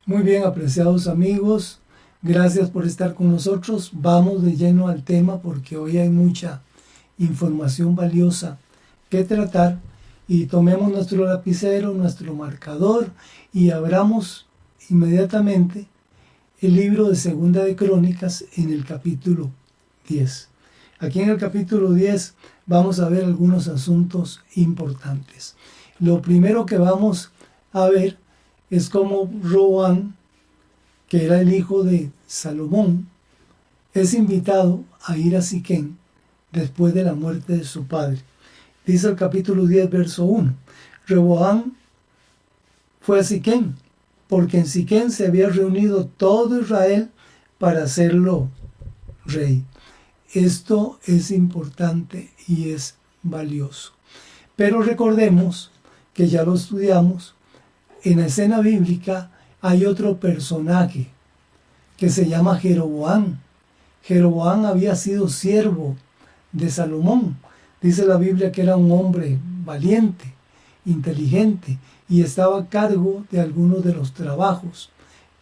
Muy bien, apreciados amigos, gracias por estar con nosotros. Vamos de lleno al tema porque hoy hay mucha información valiosa que tratar y tomemos nuestro lapicero, nuestro marcador y abramos inmediatamente el libro de Segunda de Crónicas en el capítulo 10. Aquí en el capítulo 10 vamos a ver algunos asuntos importantes. Lo primero que vamos a ver es cómo Roboam, que era el hijo de Salomón, es invitado a ir a Siquem después de la muerte de su padre. Dice el capítulo 10, verso 1. Roboam fue a Siquem, porque en Siquem se había reunido todo Israel para hacerlo rey. Esto es importante y es valioso. Pero recordemos que ya lo estudiamos, en la escena bíblica hay otro personaje que se llama Jeroboam. Jeroboam había sido siervo de Salomón. Dice la Biblia que era un hombre valiente, inteligente y estaba a cargo de algunos de los trabajos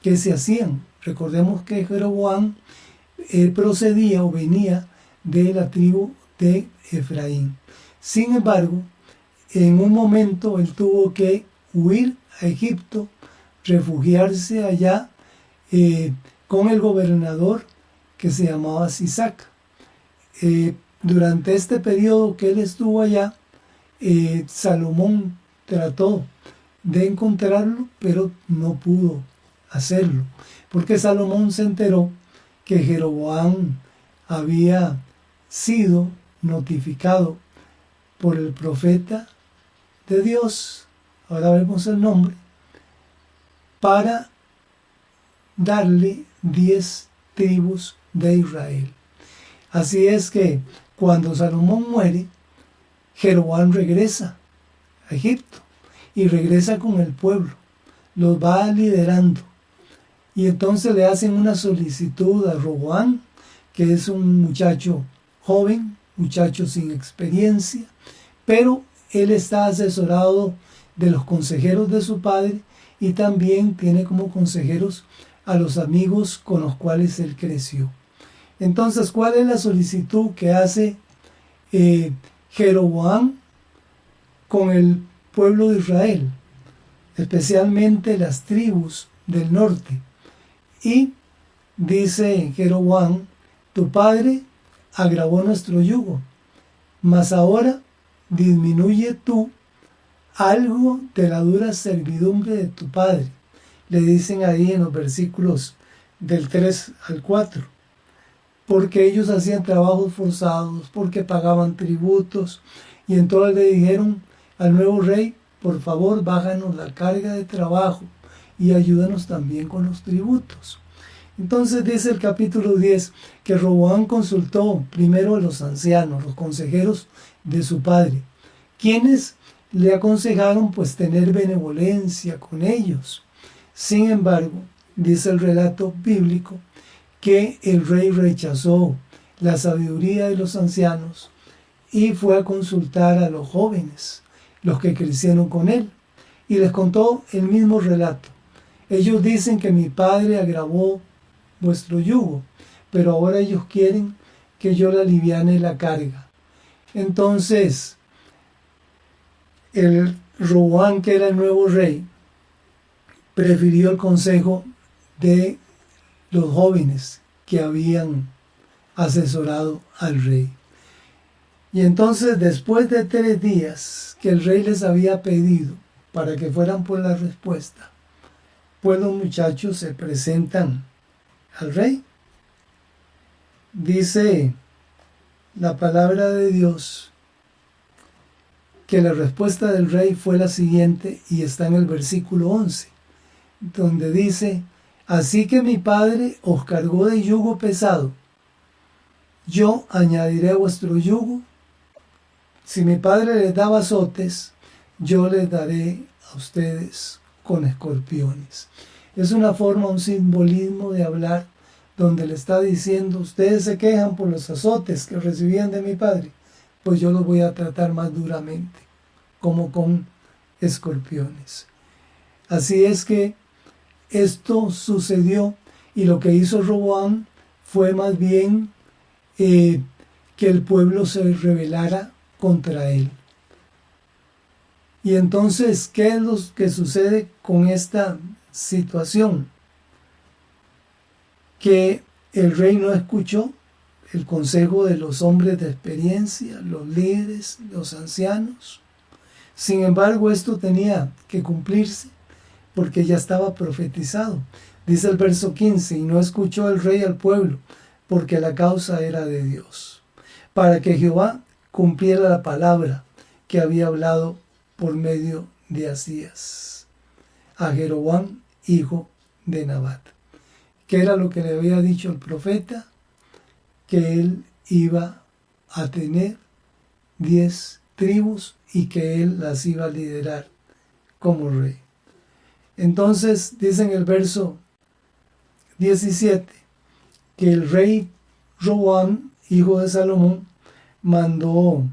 que se hacían. Recordemos que Jeroboam procedía o venía de la tribu de Efraín. Sin embargo, en un momento él tuvo que huir a Egipto, refugiarse allá con el gobernador que se llamaba Sisac. Durante este periodo que él estuvo allá, Salomón trató de encontrarlo, pero no pudo hacerlo, porque Salomón se enteró que Jeroboam había sido notificado por el profeta de Dios, ahora vemos el nombre, para darle 10 tribus de Israel. Así es que cuando Salomón muere, Jeroboam regresa a Egipto y regresa con el pueblo, los va liderando. Y entonces le hacen una solicitud a Roboam, que es un muchacho joven, muchacho sin experiencia, pero él está asesorado de los consejeros de su padre y también tiene como consejeros a los amigos con los cuales él creció. Entonces, ¿cuál es la solicitud que hace Jeroboam con el pueblo de Israel? Especialmente las tribus del norte. Y dice Jeroboam: tu padre agravó nuestro yugo, mas ahora disminuye tú algo de la dura servidumbre de tu padre. Le dicen ahí en los versículos del 3 al 4. Porque ellos hacían trabajos forzados, porque pagaban tributos. Y entonces le dijeron al nuevo rey: por favor, bájanos la carga de trabajo y ayúdanos también con los tributos. Entonces dice el capítulo 10 que Roboam consultó primero a los ancianos, los consejeros de su padre, quienes le aconsejaron pues tener benevolencia con ellos. Sin embargo, dice el relato bíblico que el rey rechazó la sabiduría de los ancianos y fue a consultar a los jóvenes, los que crecieron con él, y les contó el mismo relato. Ellos dicen que mi padre agravó vuestro yugo, pero ahora ellos quieren que yo le aliviane la carga. Entonces, el Roboam, que era el nuevo rey, prefirió el consejo de los jóvenes que habían asesorado al rey. Y entonces, después de 3 días que el rey les había pedido para que fueran por la respuesta, pues los muchachos se presentan al rey. Dice la palabra de Dios que la respuesta del rey fue la siguiente, y está en el versículo 11, donde dice: así que mi padre os cargó de yugo pesado, yo añadiré a vuestro yugo. Si mi padre les daba azotes, yo les daré a ustedes con escorpiones. Es una forma, un simbolismo de hablar, donde le está diciendo: ustedes se quejan por los azotes que recibían de mi padre, pues yo los voy a tratar más duramente, como con escorpiones. Así es que esto sucedió y lo que hizo Roboam fue más bien que el pueblo se rebelara contra él. Y entonces, ¿qué es lo que sucede con esta situación? Que el rey no escuchó el consejo de los hombres de experiencia, los líderes, los ancianos. Sin embargo, esto tenía que cumplirse porque ya estaba profetizado. Dice el verso 15, y no escuchó el rey al pueblo, porque la causa era de Dios, para que Jehová cumpliera la palabra que había hablado por medio de Asías a Jeroboam, hijo de Nabat. ¿Qué era lo que le había dicho el profeta? Que él iba a tener 10 tribus y que él las iba a liderar como rey. Entonces dice en el verso 17 que el rey Roboam, hijo de Salomón, mandó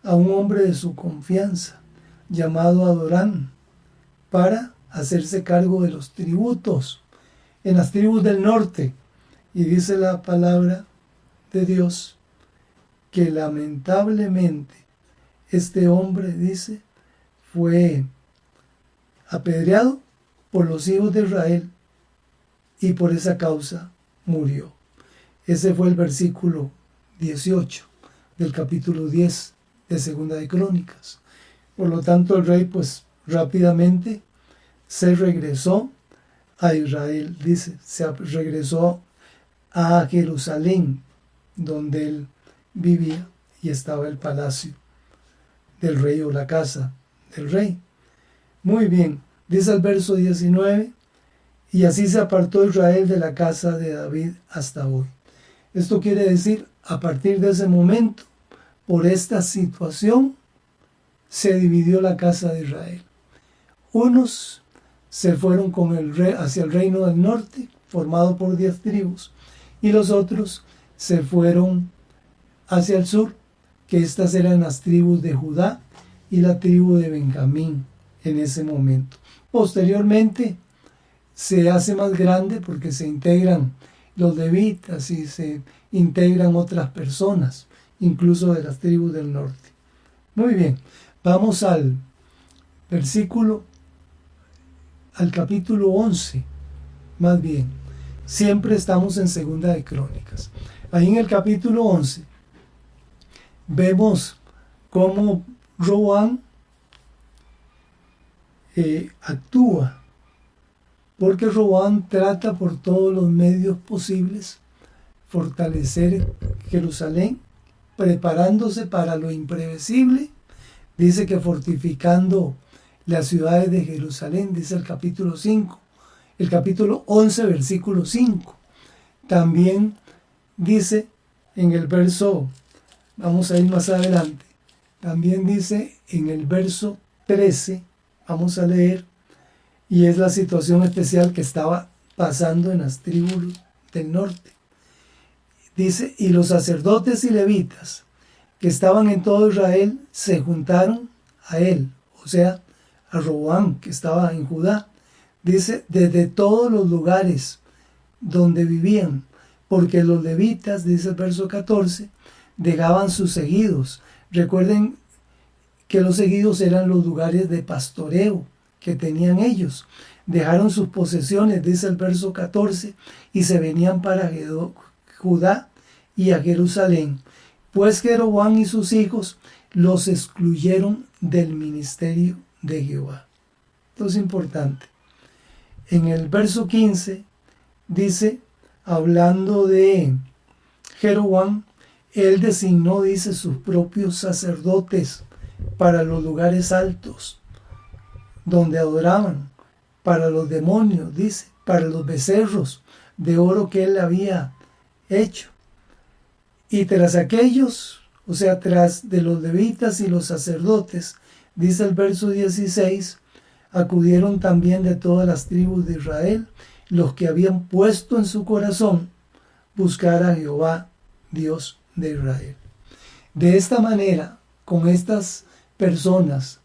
a un hombre de su confianza llamado Adorán para hacerse cargo de los tributos en las tribus del norte. Y dice la palabra de Dios que lamentablemente este hombre, dice, fue apedreado por los hijos de Israel y por esa causa murió. Ese fue el versículo 18 del capítulo 10 de Segunda de Crónicas. Por lo tanto, el rey pues rápidamente se regresó a Israel, dice, se regresó a Jerusalén, donde él vivía y estaba el palacio del rey o la casa del rey. Muy bien, dice el verso 19, y así se apartó Israel de la casa de David hasta hoy. Esto quiere decir, a partir de ese momento, por esta situación, se dividió la casa de Israel. Unos se fueron con el rey hacia el reino del norte, formado por 10 tribus, y los otros se fueron hacia el sur, que estas eran las tribus de Judá y la tribu de Benjamín en ese momento. Posteriormente se hace más grande porque se integran los levitas y se integran otras personas, incluso de las tribus del norte. Muy bien, vamos al capítulo 11, más bien. Siempre estamos en Segunda de Crónicas. Ahí en el capítulo 11 vemos cómo Roboam actúa, porque Roboam trata por todos los medios posibles fortalecer Jerusalén, preparándose para lo imprevisible. Dice que fortificando las ciudades de Jerusalén, dice el capítulo 5, el capítulo 11, versículo 5. También dice en el verso, vamos a ir más adelante, también dice en el verso 13, vamos a leer, y es la situación especial que estaba pasando en las tribus del norte. Dice, y los sacerdotes y levitas que estaban en todo Israel se juntaron a él, o sea, a Roboam, que estaba en Judá. Dice, desde todos los lugares donde vivían, porque los levitas, dice el verso 14, dejaban sus ejidos. Recuerden que los ejidos eran los lugares de pastoreo que tenían ellos. Dejaron sus posesiones, dice el verso 14, y se venían para Judá y a Jerusalén, pues Jeroboam y sus hijos los excluyeron del ministerio de Jehová. Esto es importante. En el verso 15 dice, hablando de Jeroboam, él designó, dice, sus propios sacerdotes para los lugares altos donde adoraban, para los demonios, dice, para los becerros de oro que él había hecho. Y tras aquellos, o sea, tras de los levitas y los sacerdotes, dice el verso 16, acudieron también de todas las tribus de Israel, los que habían puesto en su corazón buscar a Jehová, Dios de Israel. De esta manera, con estas personas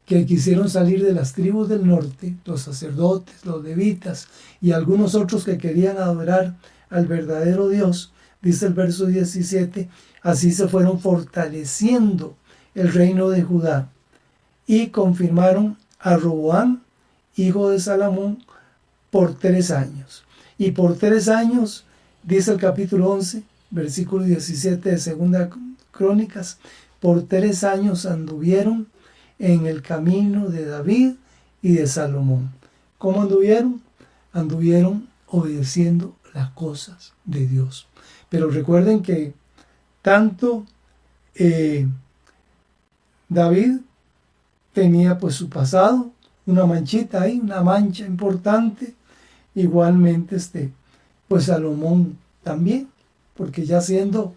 que quisieron salir de las tribus del norte, los sacerdotes, los levitas y algunos otros que querían adorar al verdadero Dios, dice el verso 17, así se fueron fortaleciendo el reino de Judá y confirmaron a Roboam, hijo de Salomón, por 3 años. Y por 3 años, dice el capítulo 11, versículo 17 de Segunda Crónicas, por 3 años anduvieron en el camino de David y de Salomón. ¿Cómo anduvieron? Anduvieron obedeciendo las cosas de Dios. Pero recuerden que tanto David tenía pues su pasado, una manchita ahí, una mancha importante. Igualmente pues Salomón también, porque ya siendo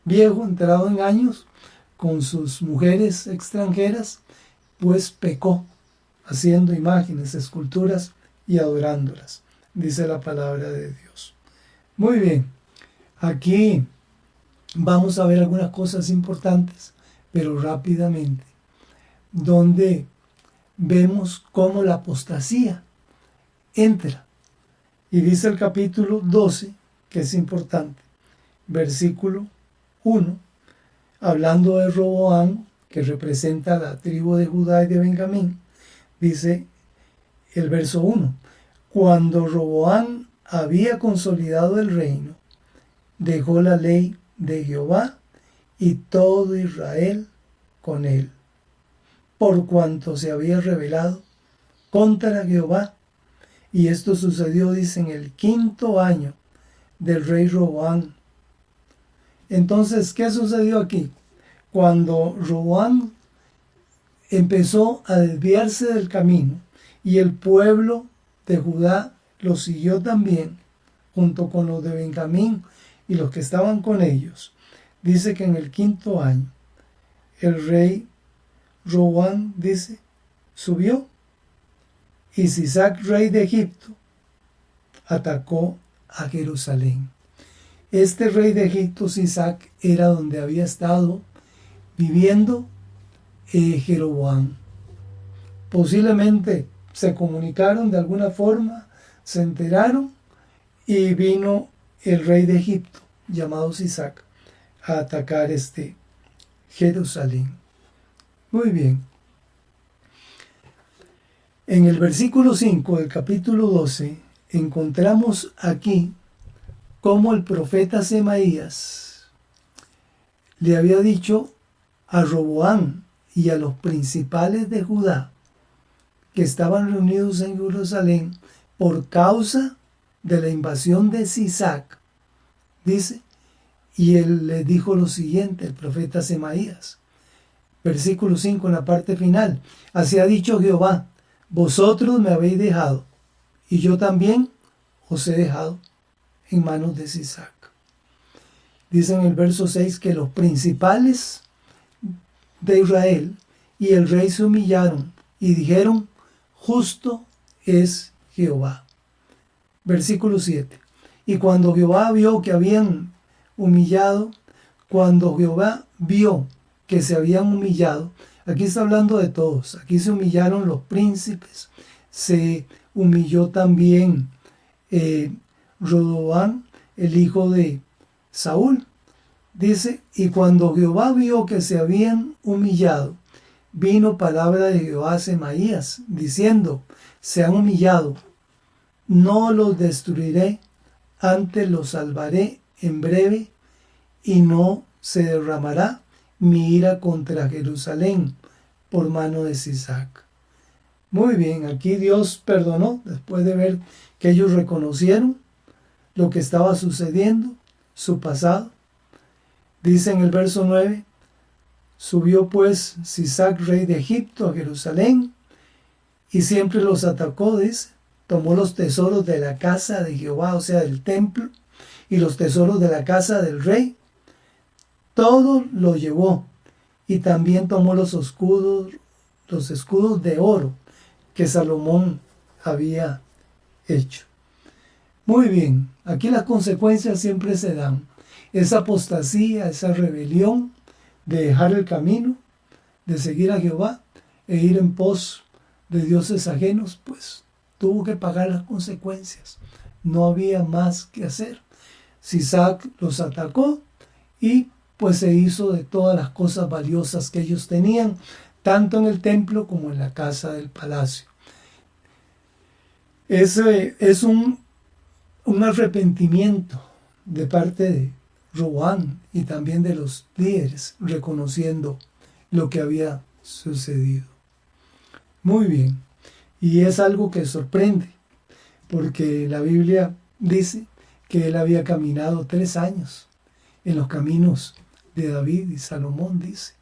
viejo, entrado en años, con sus mujeres extranjeras, pues pecó, haciendo imágenes, esculturas y adorándolas, dice la palabra de Dios. Muy bien, aquí vamos a ver algunas cosas importantes, pero rápidamente, donde vemos cómo la apostasía entra. Y dice el capítulo 12, que es importante, versículo 1, hablando de Roboam, que representa la tribu de Judá y de Benjamín, dice el verso 1, cuando Roboam había consolidado el reino, dejó la ley de Jehová y todo Israel con él, por cuanto se había rebelado contra Jehová. Y esto sucedió, dice, en el 5º año del rey Roboam. Entonces, ¿qué sucedió aquí? Cuando Roboam empezó a desviarse del camino y el pueblo de Judá lo siguió también, junto con los de Benjamín y los que estaban con ellos, dice que en el 5º año el rey Roboam, dice, subió, y Sisac, rey de Egipto, atacó a Jerusalén. Este rey de Egipto, Sisac, era donde había estado viviendo Jeroboam. Posiblemente se comunicaron de alguna forma, se enteraron, y vino el rey de Egipto, llamado Sisac, a atacar Jerusalén. Muy bien. En el versículo 5 del capítulo 12 encontramos aquí cómo el profeta Semaías le había dicho a Roboam y a los principales de Judá que estaban reunidos en Jerusalén por causa de la invasión de Sisac, dice, y él le dijo lo siguiente, el profeta Semaías, versículo 5 en la parte final, así ha dicho Jehová, vosotros me habéis dejado, y yo también os he dejado en manos de Sisac. Dice en el verso 6 que los principales de Israel y el rey se humillaron y dijeron, justo es Jehová. Versículo 7. Y cuando Jehová vio que habían humillado, cuando Jehová vio que se habían humillado, aquí está hablando de todos, aquí se humillaron los príncipes, se humilló también Roboam, el hijo de Saúl. Dice, y cuando Jehová vio que se habían humillado, vino palabra de Jehová a Semaías, diciendo, se han humillado, no los destruiré, antes los salvaré en breve, y no se derramará mi ira contra Jerusalén por mano de Sisac. Muy bien, aquí Dios perdonó después de ver que ellos reconocieron lo que estaba sucediendo, su pasado. Dice en el verso 9, subió pues Sisac, rey de Egipto, a Jerusalén, y siempre los atacó, dice, tomó los tesoros de la casa de Jehová, o sea, del templo, y los tesoros de la casa del rey, todo lo llevó, y también tomó los escudos de oro que Salomón había hecho. Muy bien, aquí las consecuencias siempre se dan. Esa apostasía, esa rebelión de dejar el camino, de seguir a Jehová, e ir en pos de dioses ajenos, pues tuvo que pagar las consecuencias. No había más que hacer. Sisac los atacó y pues se hizo de todas las cosas valiosas que ellos tenían, tanto en el templo como en la casa del palacio. Ese es un arrepentimiento de parte de Roboam y también de los líderes, reconociendo lo que había sucedido. Muy bien, y es algo que sorprende, porque la Biblia dice que él había caminado 3 años en los caminos de David y Salomón, dice.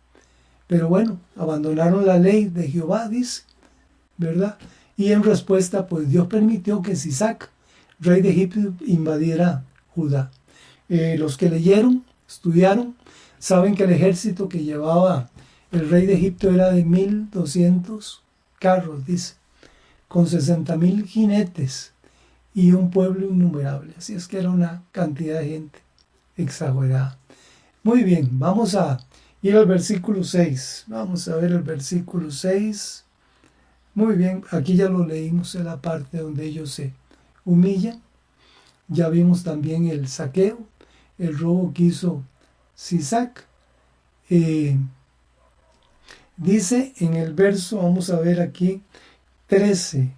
Pero bueno, abandonaron la ley de Jehová, dice, ¿verdad? Y en respuesta, pues Dios permitió que Sisac, rey de Egipto, invadiera Judá. Los que leyeron, estudiaron, saben que el ejército que llevaba el rey de Egipto era de 1,200 carros, dice, con 60,000 jinetes y un pueblo innumerable. Así es que era una cantidad de gente exagerada. Muy bien, vamos a ir al versículo 6. Vamos a ver el versículo 6. Muy bien, aquí ya lo leímos en la parte donde ellos se humillan. Ya vimos también el saqueo, el robo que hizo Sisac. Dice en el verso, vamos a ver aquí, 13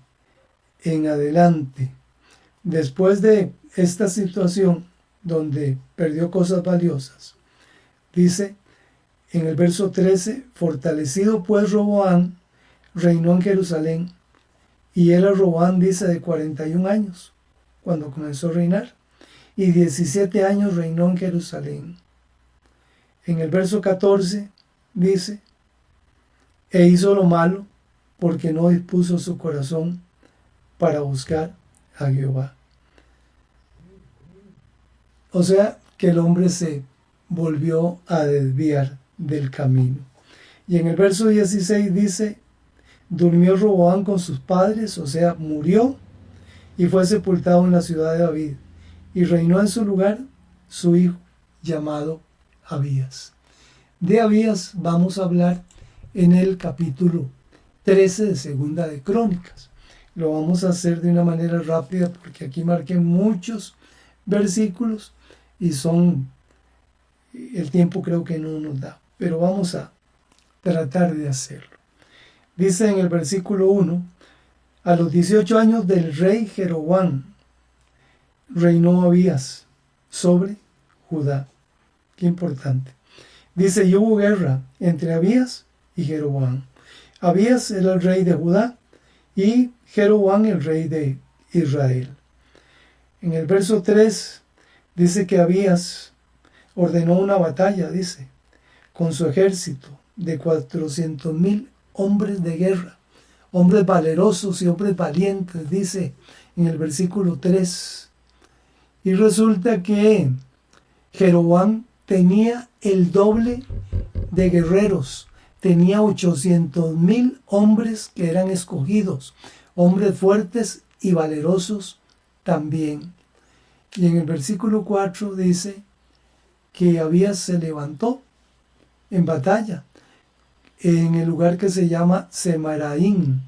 en adelante. Después de esta situación donde perdió cosas valiosas, dice en el verso 13, fortalecido pues Roboam, reinó en Jerusalén, y era Roboam, dice, de 41 años, cuando comenzó a reinar, y 17 años reinó en Jerusalén. En el verso 14 dice, e hizo lo malo, porque no dispuso su corazón para buscar a Jehová. O sea, que el hombre se volvió a desviar del camino. Y en el verso 16 dice, durmió Roboam con sus padres, o sea, murió, y fue sepultado en la ciudad de David, y reinó en su lugar su hijo, llamado Abías. De Abías vamos a hablar en el capítulo 13 de Segunda de Crónicas. Lo vamos a hacer de una manera rápida porque aquí marqué muchos versículos y el tiempo creo que no nos da, pero vamos a tratar de hacerlo. Dice en el versículo 1, a los 18 años del rey Jeroboam reinó Abías sobre Judá. Qué importante. Dice, y hubo guerra entre Abías y Jeroboam. Abías era el rey de Judá y Jeroboam el rey de Israel. En el verso 3 dice que Abías ordenó una batalla, dice, con su ejército de 400,000 hombres de guerra, hombres valerosos y hombres valientes, dice en el versículo 3. Y resulta que Jeroboam tenía el doble de guerreros, tenía 800,000 hombres que eran escogidos, hombres fuertes y valerosos también. Y en el versículo 4 dice que Abías se levantó en batalla en el lugar que se llama Semaraín,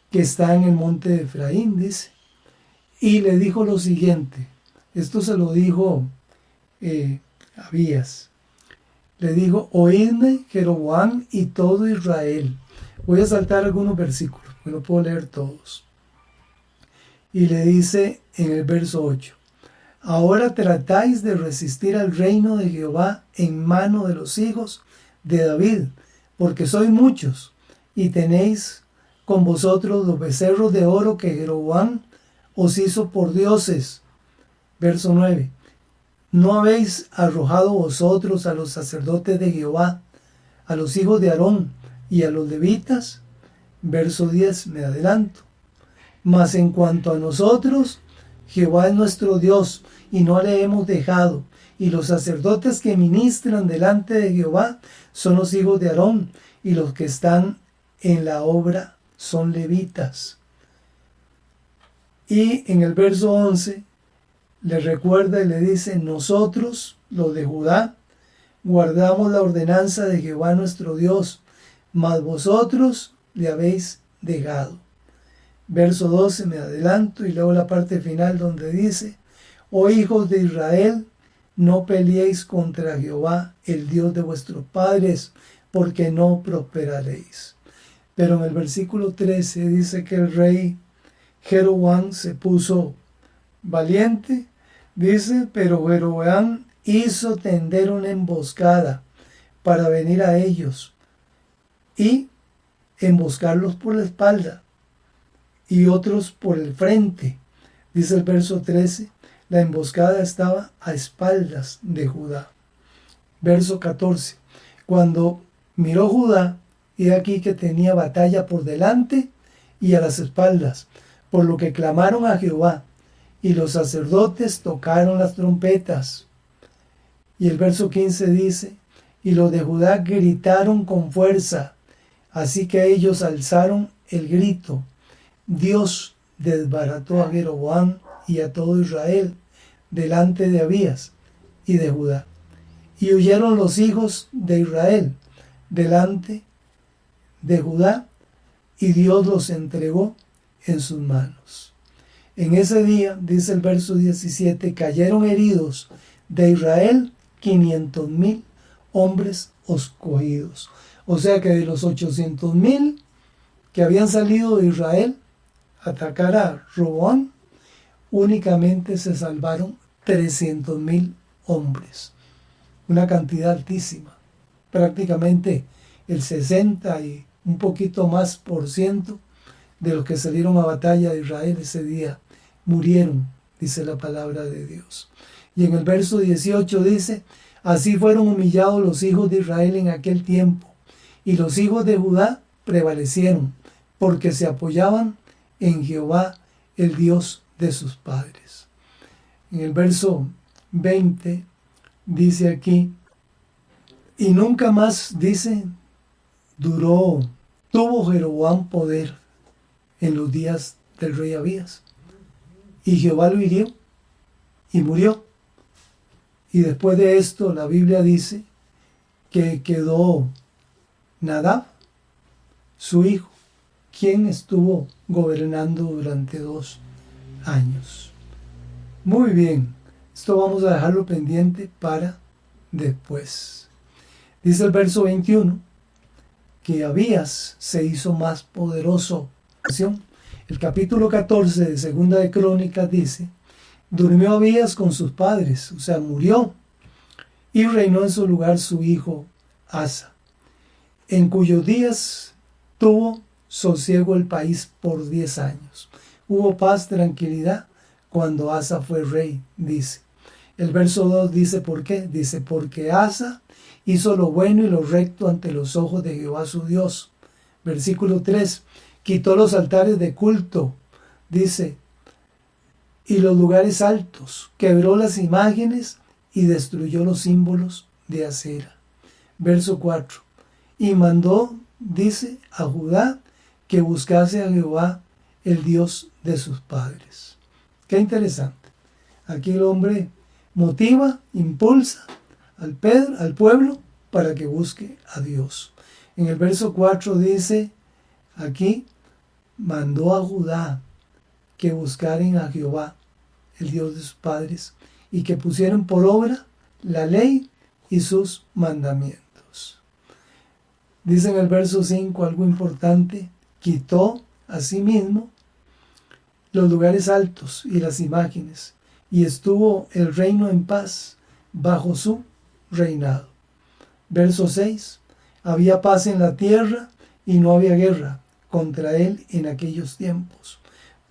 que está en el monte de Efraín, dice. Y le dijo lo siguiente, esto se lo dijo Abías. Le dijo, oídme Jeroboam y todo Israel. Voy a saltar algunos versículos, porque no puedo leer todos. Y le dice en el verso 8, ahora tratáis de resistir al reino de Jehová en mano de los hijos de David, porque sois muchos, y tenéis con vosotros los becerros de oro que Jeroboam os hizo por dioses. Verso 9. ¿No habéis arrojado vosotros a los sacerdotes de Jehová, a los hijos de Aarón y a los levitas? Verso 10, me adelanto. Mas en cuanto a nosotros, Jehová es nuestro Dios, y no le hemos dejado, y los sacerdotes que ministran delante de Jehová son los hijos de Aarón, y los que están en la obra son levitas. Y en el verso 11, le recuerda y le dice, nosotros, los de Judá, guardamos la ordenanza de Jehová nuestro Dios, mas vosotros le habéis dejado. Verso 12, me adelanto y leo la parte final donde dice: oh hijos de Israel, no peleéis contra Jehová, el Dios de vuestros padres, porque no prosperaréis. Pero en el versículo 13 dice que el rey Jeroboam se puso valiente. Dice: pero Jeroboam hizo tender una emboscada para venir a ellos y emboscarlos por la espalda y otros por el frente. Dice el verso 13: la emboscada estaba a espaldas de Judá. Verso 14: cuando miró Judá, he aquí que tenía batalla por delante y a las espaldas, por lo que clamaron a Jehová, y los sacerdotes tocaron las trompetas. Y el verso 15 dice: y los de Judá gritaron con fuerza, así que ellos alzaron el grito. Dios desbarató a Jeroboam y a todo Israel delante de Abías y de Judá. Y huyeron los hijos de Israel delante de Judá, y Dios los entregó en sus manos. En ese día, dice el verso 17, cayeron heridos de Israel 500,000 hombres escogidos. O sea que de los 800,000 que habían salido de Israel a atacar a Roboam, únicamente se salvaron 300,000 hombres. Una cantidad altísima. Prácticamente el 60 y un poquito más por ciento de los que salieron a batalla de Israel ese día murieron, dice la palabra de Dios. Y en el verso 18 dice: así fueron humillados los hijos de Israel en aquel tiempo, y los hijos de Judá prevalecieron, porque se apoyaban en Jehová, el Dios de sus padres. En el verso 20 dice aquí: y nunca más, dice, tuvo Jeroboam poder en los días del rey Abías. Y Jehová lo hirió y murió. Y después de esto, la Biblia dice que quedó Nadab, su hijo, quien estuvo gobernando durante 2 años. Muy bien, esto vamos a dejarlo pendiente para después. Dice el verso 21 que Abías se hizo más poderoso. El capítulo 14 de Segunda de Crónicas dice: durmió Abías con sus padres, o sea, murió, y reinó en su lugar su hijo Asa, en cuyos días tuvo sosiego el país por 10 años. Hubo paz, tranquilidad cuando Asa fue rey, dice. El verso 2 dice ¿por qué? Dice: porque Asa hizo lo bueno y lo recto ante los ojos de Jehová su Dios. Versículo 3: quitó los altares de culto, dice, y los lugares altos, quebró las imágenes y destruyó los símbolos de acera. Verso 4: y mandó, dice, a Judá que buscase a Jehová, el Dios de sus padres. Qué interesante. Aquí el hombre motiva, impulsa al pueblo para que busque a Dios. En el verso 4 dice aquí: mandó a Judá que buscaren a Jehová, el Dios de sus padres, y que pusieran por obra la ley y sus mandamientos. Dice en el verso 5 algo importante: quitó asimismo los lugares altos y las imágenes, y estuvo el reino en paz bajo su reinado. Verso 6: había paz en la tierra y no había guerra contra él en aquellos tiempos,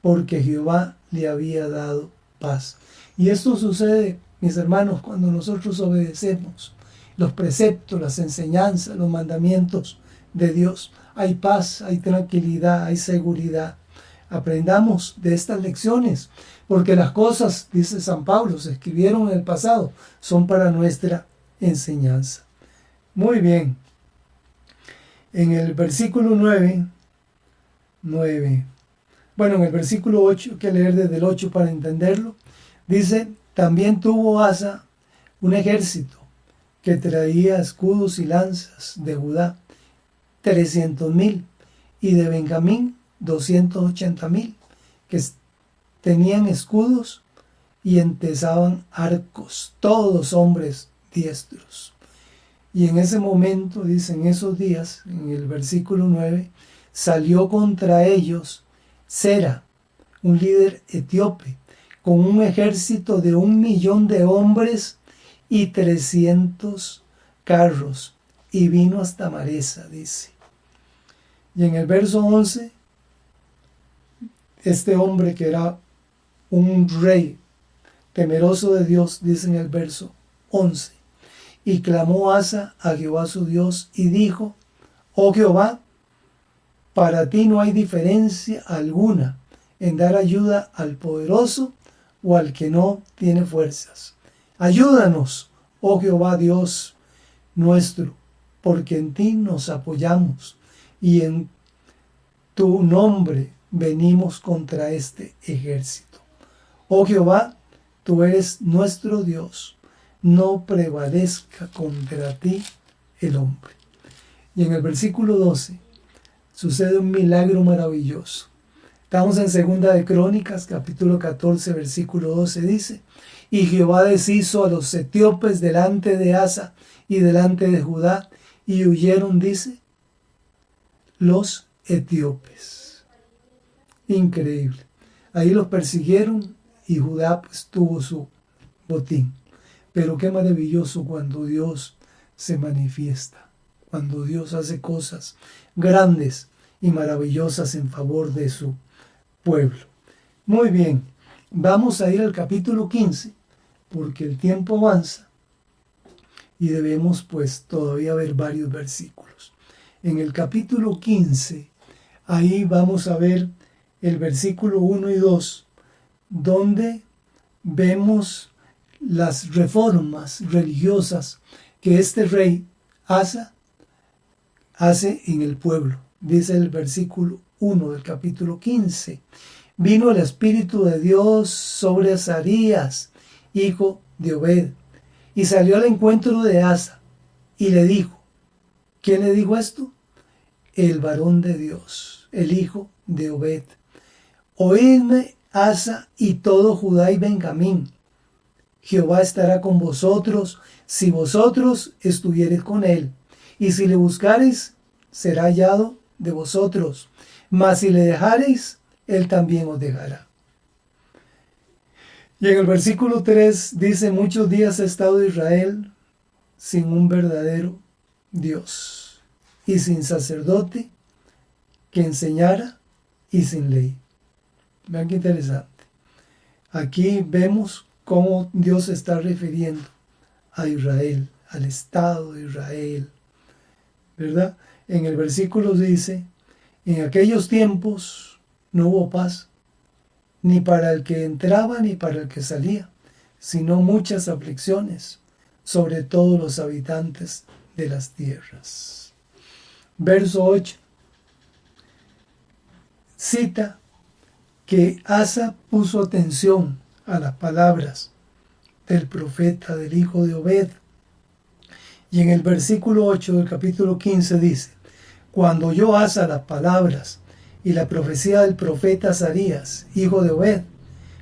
porque Jehová le había dado paz. Y esto sucede, mis hermanos, cuando nosotros obedecemos los preceptos, las enseñanzas, los mandamientos de Dios. Hay paz, hay tranquilidad, hay seguridad. Aprendamos de estas lecciones, porque las cosas, dice San Pablo, se escribieron en el pasado, son para nuestra enseñanza. Muy bien. En el versículo 9, bueno, en el versículo 8, hay que leer desde el 8 para entenderlo, dice: también tuvo Asa un ejército que traía escudos y lanzas de Judá, 300,000, y de Benjamín 280,000, que tenían escudos y entesaban arcos, todos hombres diestros. Y en ese momento, dice, en esos días, en el versículo 9, salió contra ellos Sera, un líder etíope, con un ejército de 1,000,000 de hombres y 300 carros, y vino hasta Maresa, dice. Y en el verso 11, este hombre que era un rey temeroso de Dios, dice en el verso 11, y clamó Asa a Jehová su Dios y dijo: oh Jehová, para ti no hay diferencia alguna en dar ayuda al poderoso o al que no tiene fuerzas. Ayúdanos, oh Jehová Dios nuestro, porque en ti nos apoyamos y en tu nombre venimos contra este ejército. Oh Jehová, tú eres nuestro Dios, no prevalezca contra ti el hombre. Y en el versículo 12 sucede un milagro maravilloso. Estamos en Segunda de Crónicas, capítulo 14, versículo 12, dice: y Jehová deshizo a los etíopes delante de Asa y delante de Judá, y huyeron, dice, los etíopes. Increíble. Ahí los persiguieron y Judá pues tuvo su botín. Pero qué maravilloso cuando Dios se manifiesta, cuando Dios hace cosas grandes y maravillosas en favor de su pueblo. Muy bien, vamos a ir al capítulo 15, porque el tiempo avanza y debemos pues todavía ver varios versículos. En el capítulo 15, ahí vamos a ver el versículo 1 y 2, donde vemos las reformas religiosas que este rey Asa hace en el pueblo. Dice el versículo 1 del capítulo 15: vino el Espíritu de Dios sobre Azarías, hijo de Obed, y salió al encuentro de Asa, y le dijo. ¿Quién le dijo esto? El varón de Dios, el hijo de Obed: oídme, Asa y todo Judá y Benjamín. Jehová estará con vosotros si vosotros estuviereis con él, y si le buscareis, será hallado de vosotros, mas si le dejareis, él también os dejará. Y en el versículo 3 dice: muchos días ha estado Israel sin un verdadero Dios, y sin sacerdote que enseñara, y sin ley. Vean qué interesante. Aquí vemos cómo Dios se está refiriendo a Israel, al Estado de Israel, ¿verdad? En el versículo dice: en aquellos tiempos no hubo paz, ni para el que entraba ni para el que salía, sino muchas aflicciones sobre todos los habitantes de las tierras. Verso 8 cita que Asa puso atención a las palabras del profeta, del hijo de Obed. Y en el versículo 8 del capítulo 15 dice: cuando oyó Asa las palabras y la profecía del profeta Azarías, hijo de Obed,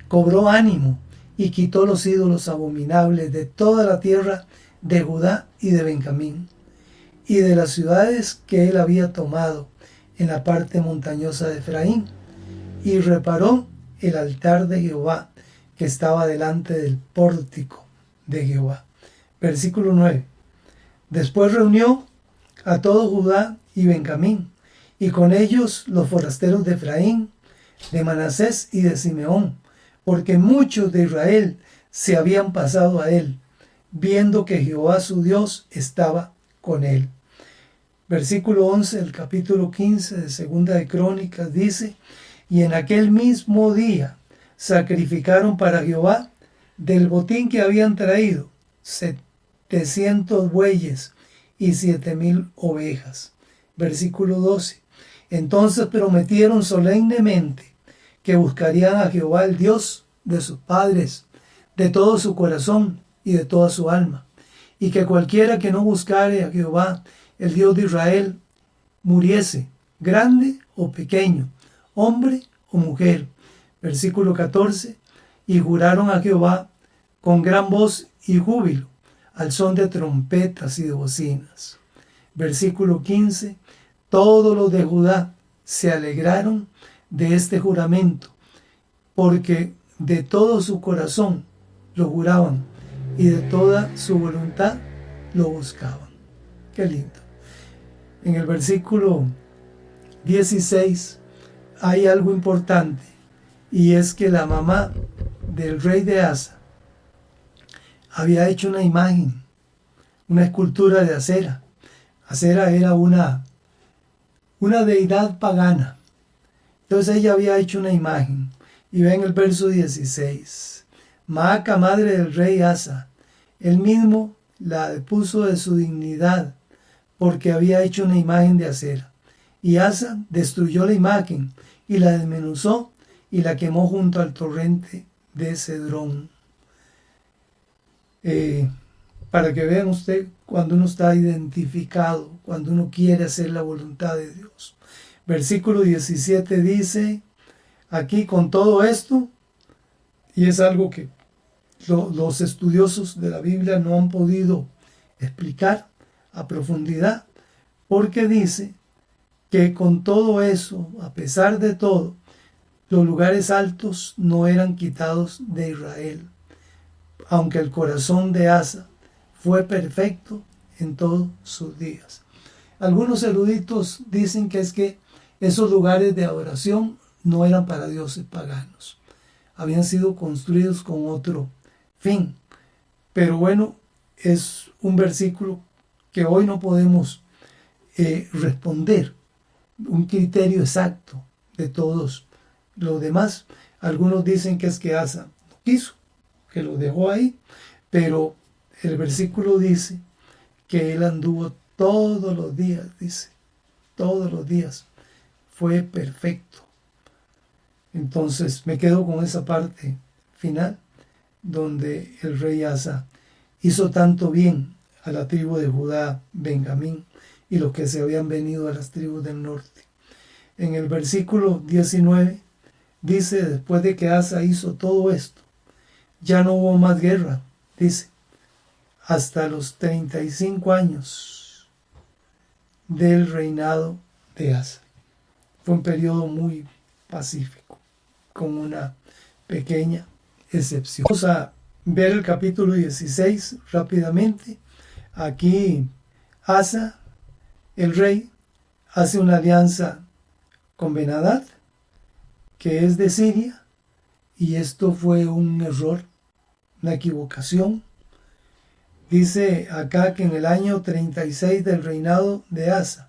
cobró ánimo y quitó los ídolos abominables de toda la tierra de Judá y de Benjamín, y de las ciudades que él había tomado en la parte montañosa de Efraín, y reparó el altar de Jehová que estaba delante del pórtico de Jehová. Versículo 9. Después reunió a todo Judá y Benjamín, y con ellos los forasteros de Efraín, de Manasés y de Simeón, porque muchos de Israel se habían pasado a él, viendo que Jehová su Dios estaba con él. Versículo 11 del capítulo 15 de Segunda de Crónicas dice: y en aquel mismo día sacrificaron para Jehová del botín que habían traído 700 bueyes y 7,000 ovejas. Versículo 12. Entonces prometieron solemnemente que buscarían a Jehová, el Dios de sus padres, de todo su corazón y de toda su alma, y que cualquiera que no buscare a Jehová, el Dios de Israel, muriese. grande o pequeño, hombre o mujer. Versículo 14, y juraron a Jehová con gran voz y júbilo, al son de trompetas y de bocinas. Versículo 15, todos los de Judá se alegraron de este juramento, porque de todo su corazón lo juraban y de toda su voluntad lo buscaban. Qué lindo. En el versículo 16 hay algo importante, y es que la mamá del rey de Asa había hecho una imagen, una escultura de Acera. Acera era una deidad pagana. Entonces ella había hecho una imagen. Y ve en el verso 16. Maaca, madre del rey Asa, él mismo la depuso de su dignidad porque había hecho una imagen de Acera. Y Asa destruyó la imagen y la desmenuzó y la quemó junto al torrente de Cedrón. Para que vean usted cuando uno está identificado, cuando uno quiere hacer la voluntad de Dios. Versículo 17 dice, aquí con todo esto, y es algo que los estudiosos de la Biblia no han podido explicar a profundidad, porque dice que con todo eso, a pesar de todo, los lugares altos no eran quitados de Israel, aunque el corazón de Asa fue perfecto en todos sus días. Algunos eruditos dicen que es que esos lugares de adoración no eran para dioses paganos, habían sido construidos con otro fin. Pero bueno, es un versículo que hoy no podemos responder un criterio exacto de todos los demás. Algunos dicen que es que Asa no quiso, que lo dejó ahí, pero el versículo dice que él anduvo todos los días, dice, todos los días, fue perfecto. Entonces me quedo con esa parte final, donde el rey Asa hizo tanto bien a la tribu de Judá, Benjamín y los que se habían venido a las tribus del norte. En el versículo 19 dice, después de que Asa hizo todo esto, ya no hubo más guerra, dice, hasta los 35 años del reinado de Asa. Fue un periodo muy pacífico, con una pequeña excepción. Vamos a ver el capítulo 16 rápidamente. Aquí Asa, el rey, hace una alianza con Ben-Hadad, que es de Siria, y esto fue un error, una equivocación. Dice acá que en el año 36 del reinado de Asa,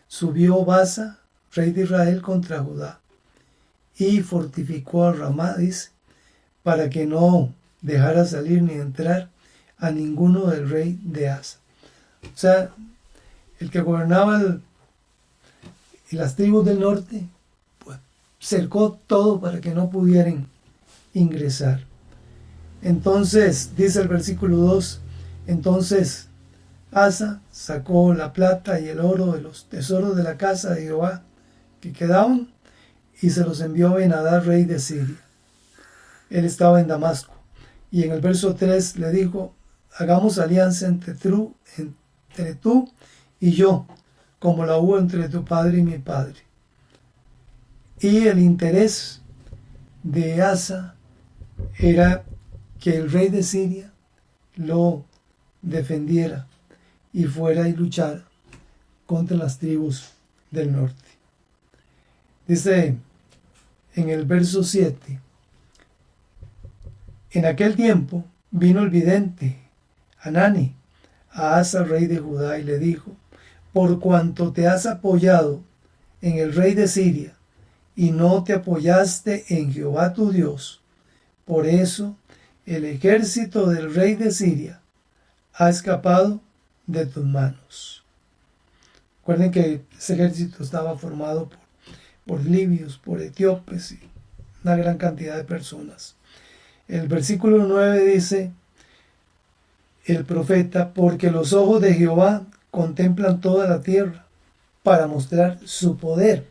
subió Baasa, rey de Israel, contra Judá, y fortificó a Ramá, dice, para que no dejara salir ni entrar a ninguno del rey de Asa. O sea, el que gobernaba las tribus del norte, pues cercó todo para que no pudieran ingresar. Entonces, dice el versículo 2, entonces Asa sacó la plata y el oro de los tesoros de la casa de Jehová que quedaban y se los envió a Ben-Hadad, rey de Siria. Él estaba en Damasco. Y en el verso 3 le dijo, hagamos alianza entre tú y yo, como la hubo entre tu padre y mi padre. Y el interés de Asa era que el rey de Siria lo defendiera y fuera y luchara contra las tribus del norte. Dice en el verso 7, en aquel tiempo vino el vidente Hanani a Asa, rey de Judá, y le dijo, por cuanto te has apoyado en el rey de Siria y no te apoyaste en Jehová tu Dios, por eso el ejército del rey de Siria ha escapado de tus manos. Recuerden que ese ejército estaba formado por libios, por etíopes y una gran cantidad de personas. El versículo 9 dice, el profeta, porque los ojos de Jehová contemplan toda la tierra para mostrar su poder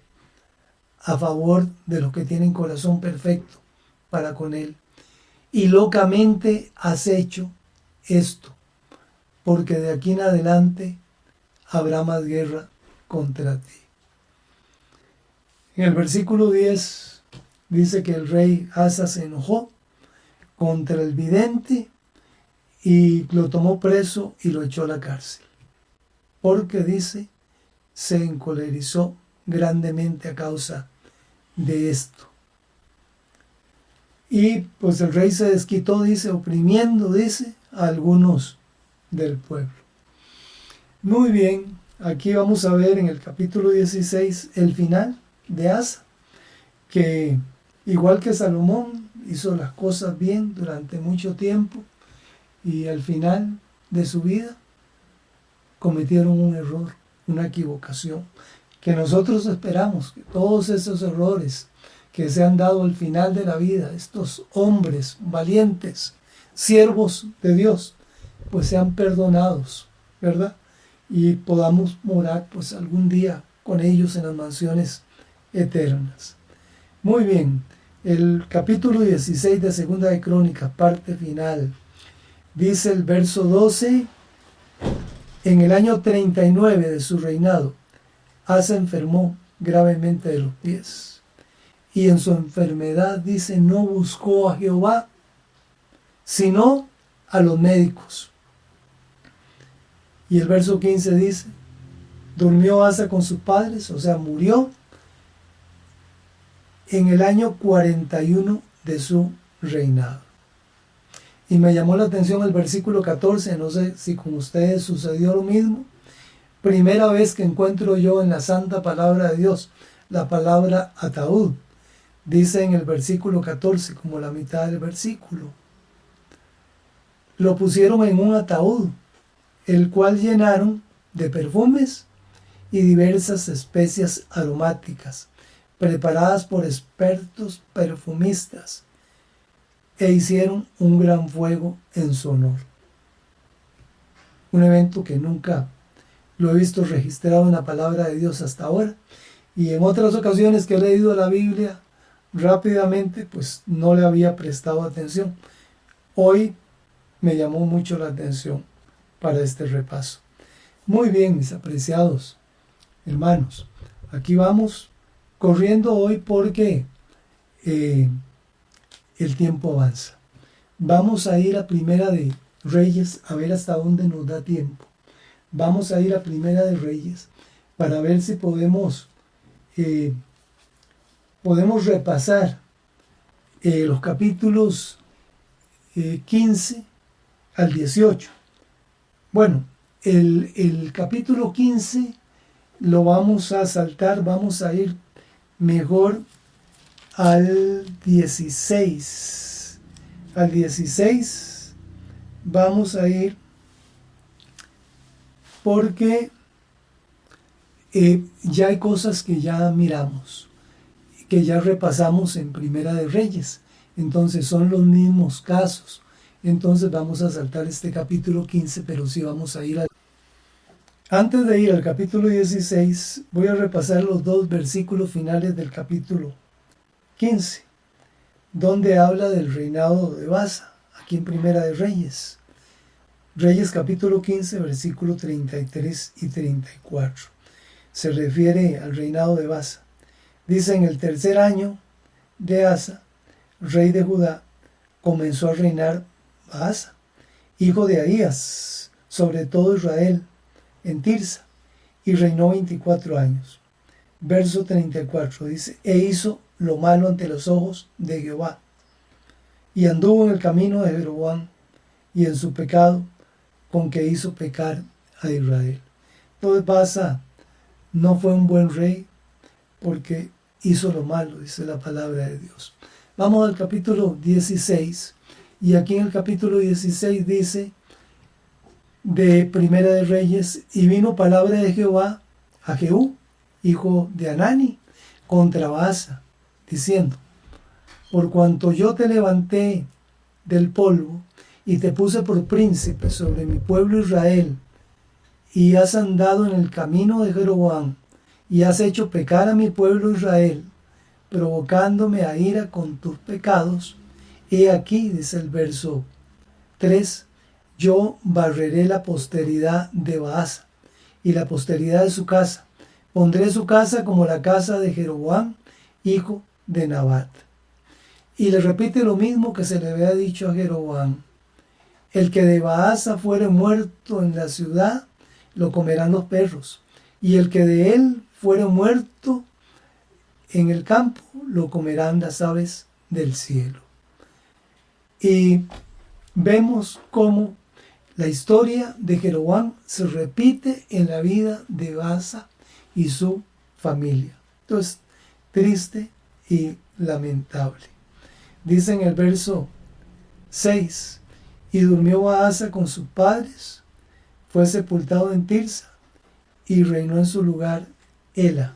a favor de los que tienen corazón perfecto para con Él. Y locamente has hecho esto, porque de aquí en adelante habrá más guerra contra ti. En el versículo 10 dice que el rey Asa se enojó contra el vidente y lo tomó preso y lo echó a la cárcel. Porque dice, se encolerizó grandemente a causa de esto. Y pues el rey se desquitó, dice, oprimiendo, dice, a algunos del pueblo. Muy bien, aquí vamos a ver en el capítulo 16 el final de Asa, que igual que Salomón hizo las cosas bien durante mucho tiempo y al final de su vida cometieron un error, una equivocación, que nosotros esperamos que todos esos errores que se han dado al final de la vida, estos hombres valientes, siervos de Dios, pues sean perdonados, ¿verdad? Y podamos morar pues algún día con ellos en las mansiones eternas. Muy bien, el capítulo 16 de Segunda de Crónicas, parte final, dice el verso 12, en el año 39 de su reinado, Asa enfermó gravemente de los pies. Y en su enfermedad, dice, no buscó a Jehová, sino a los médicos. Y el verso 15 dice, durmió Asa con sus padres, o sea, murió en el año 41 de su reinado. Y me llamó la atención el versículo 14, no sé si con ustedes sucedió lo mismo. Primera vez que encuentro yo en la santa palabra de Dios la palabra ataúd. Dice en el versículo 14, como la mitad del versículo. Lo pusieron en un ataúd, el cual llenaron de perfumes y diversas especias aromáticas, preparadas por expertos perfumistas, e hicieron un gran fuego en su honor. Un evento que nunca lo he visto registrado en la palabra de Dios hasta ahora, y en otras ocasiones que he leído la Biblia rápidamente, pues no le había prestado atención. Hoy me llamó mucho la atención para este repaso. Muy bien, mis apreciados hermanos, aquí vamos corriendo hoy porque el tiempo avanza. Vamos a ir a Primera de Reyes a ver hasta dónde nos da tiempo. Vamos a ir a Primera de Reyes para ver si podemos repasar los capítulos 15 al 18. Bueno, el capítulo 15 lo vamos a saltar, vamos a ir mejor al 16. Al 16 vamos a ir porque ya hay cosas que ya miramos, que ya repasamos en Primera de Reyes. Entonces son los mismos casos. Entonces vamos a saltar este capítulo 15, pero sí vamos a ir Antes de ir al capítulo 16, voy a repasar los dos versículos finales del capítulo 15, donde habla del reinado de Baasa, aquí en Primera de Reyes. Reyes capítulo 15, versículo 33 y 34. Se refiere al reinado de Baasa. Dice, en el tercer año de Asa, rey de Judá, comenzó a reinar Baasa, hijo de Ahías, sobre todo Israel, en Tirsa, y reinó 24 años. Verso 34 dice, e hizo lo malo ante los ojos de Jehová, y anduvo en el camino de Jeroboam, y en su pecado, con que hizo pecar a Israel. Entonces Baasa no fue un buen rey, porque hizo lo malo, dice la palabra de Dios. Vamos al capítulo 16, y aquí en el capítulo 16 dice, de Primera de Reyes, y vino palabra de Jehová a Jehú, hijo de Hanani, contra Baasa, diciendo, por cuanto yo te levanté del polvo, y te puse por príncipe sobre mi pueblo Israel, y has andado en el camino de Jeroboam, y has hecho pecar a mi pueblo Israel, provocándome a ira con tus pecados. He aquí, dice el verso 3, yo barreré la posteridad de Baasa y la posteridad de su casa. Pondré su casa como la casa de Jeroboam, hijo de Nabat. Y le repite lo mismo que se le había dicho a Jeroboam. El que de Baasa fuere muerto en la ciudad, lo comerán los perros. Y el que de él fuere muerto en el campo, lo comerán las aves del cielo. Y vemos cómo la historia de Jeroboam se repite en la vida de Baasa y su familia. Entonces, triste y lamentable. Dice en el verso 6, y durmió Baasa con sus padres, fue sepultado en Tirsa, y reinó en su lugar Ela,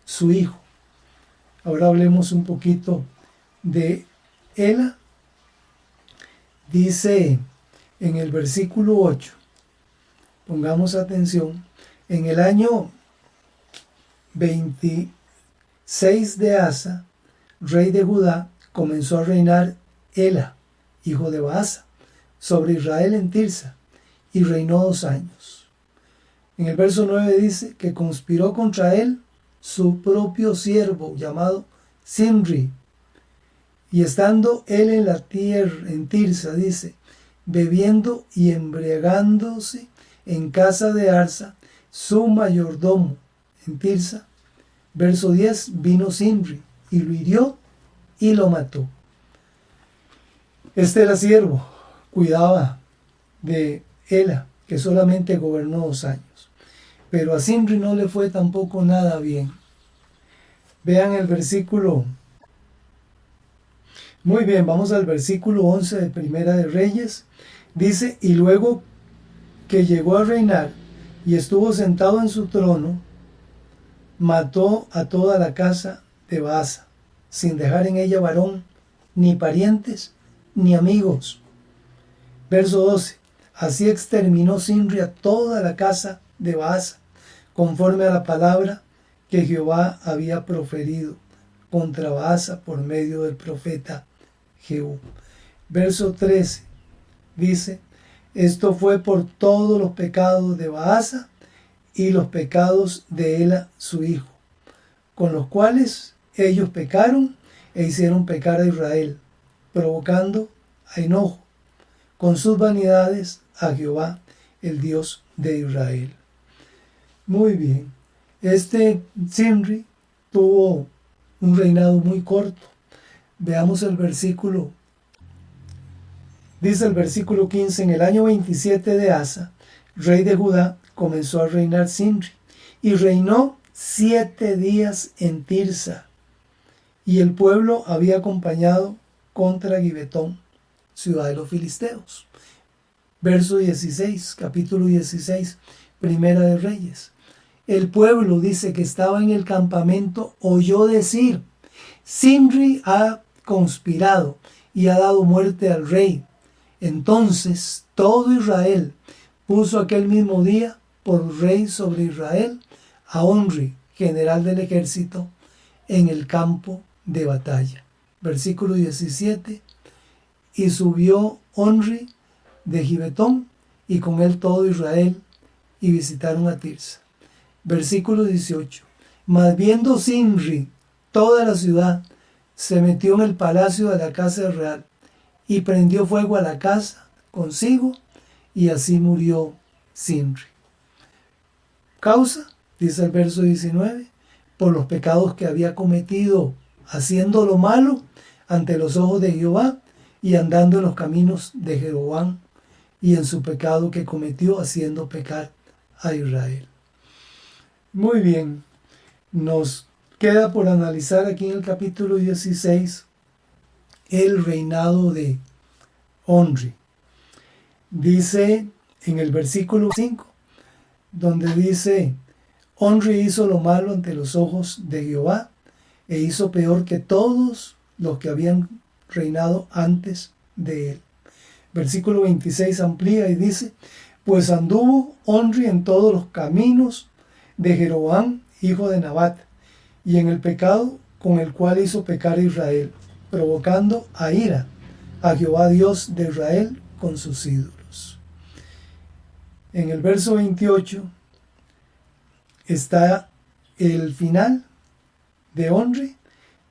su hijo. Ahora hablemos un poquito de Ela. Dice en el versículo 8, pongamos atención, en el año 26 de Asa, rey de Judá, comenzó a reinar Ela, hijo de Baasa, sobre Israel en Tirsa, y reinó 2 años. En el verso 9 dice que conspiró contra él su propio siervo llamado Zimri. Y estando él en la tierra, en Tirsa, dice, bebiendo y embriagándose en casa de Arsa, su mayordomo en Tirsa. Verso 10, vino Zimri y lo hirió y lo mató. Este era siervo, cuidaba de Ela, que solamente gobernó 2 años. Pero a Zimri no le fue tampoco nada bien. Vean el versículo. Muy bien, vamos al versículo 11 de Primera de Reyes. Dice, y luego que llegó a reinar y estuvo sentado en su trono, mató a toda la casa de Baasa, sin dejar en ella varón, ni parientes, ni amigos. Verso 12. Así exterminó Zimri a toda la casa de Baasa, conforme a la palabra que Jehová había proferido contra Baasa por medio del profeta Jehú. Verso 13 dice, esto fue por todos los pecados de Baasa y los pecados de Ela su hijo, con los cuales ellos pecaron e hicieron pecar a Israel, provocando a enojo con sus vanidades a Jehová, el Dios de Israel. Muy bien, este Zimri tuvo un reinado muy corto. Veamos el versículo. Dice el versículo 15, en el año 27 de Asa, rey de Judá, comenzó a reinar Zimri, y reinó 7 días en Tirsa, y el pueblo había acompañado contra Gibetón, ciudad de los filisteos. Verso 16, capítulo 16, Primera de Reyes. El pueblo, dice, que estaba en el campamento, oyó decir, Zimri ha conspirado y ha dado muerte al rey. Entonces todo Israel puso aquel mismo día por rey sobre Israel a Omri, general del ejército, en el campo de batalla. Versículo 17. Y subió Omri de Gibetón, y con él todo Israel, y visitaron a Tirsa. Versículo 18. Mas viendo Zimri toda la ciudad, se metió en el palacio de la casa real, y prendió fuego a la casa consigo, y así murió Zimri. Causa, dice el verso 19, por los pecados que había cometido, haciendo lo malo ante los ojos de Jehová, y andando en los caminos de Jeroboam, y en su pecado que cometió, haciendo pecar a Israel. Muy bien, nos queda por analizar aquí en el capítulo 16 el reinado de Omri. Dice en el versículo 5, donde dice, Omri hizo lo malo ante los ojos de Jehová, e hizo peor que todos los que habían reinado antes de él. Versículo 26 amplía y dice, pues anduvo Omri en todos los caminos de Jeroboam, hijo de Nabat, y en el pecado con el cual hizo pecar a Israel, provocando a ira a Jehová Dios de Israel con sus ídolos. En el verso 28 está el final de Onri.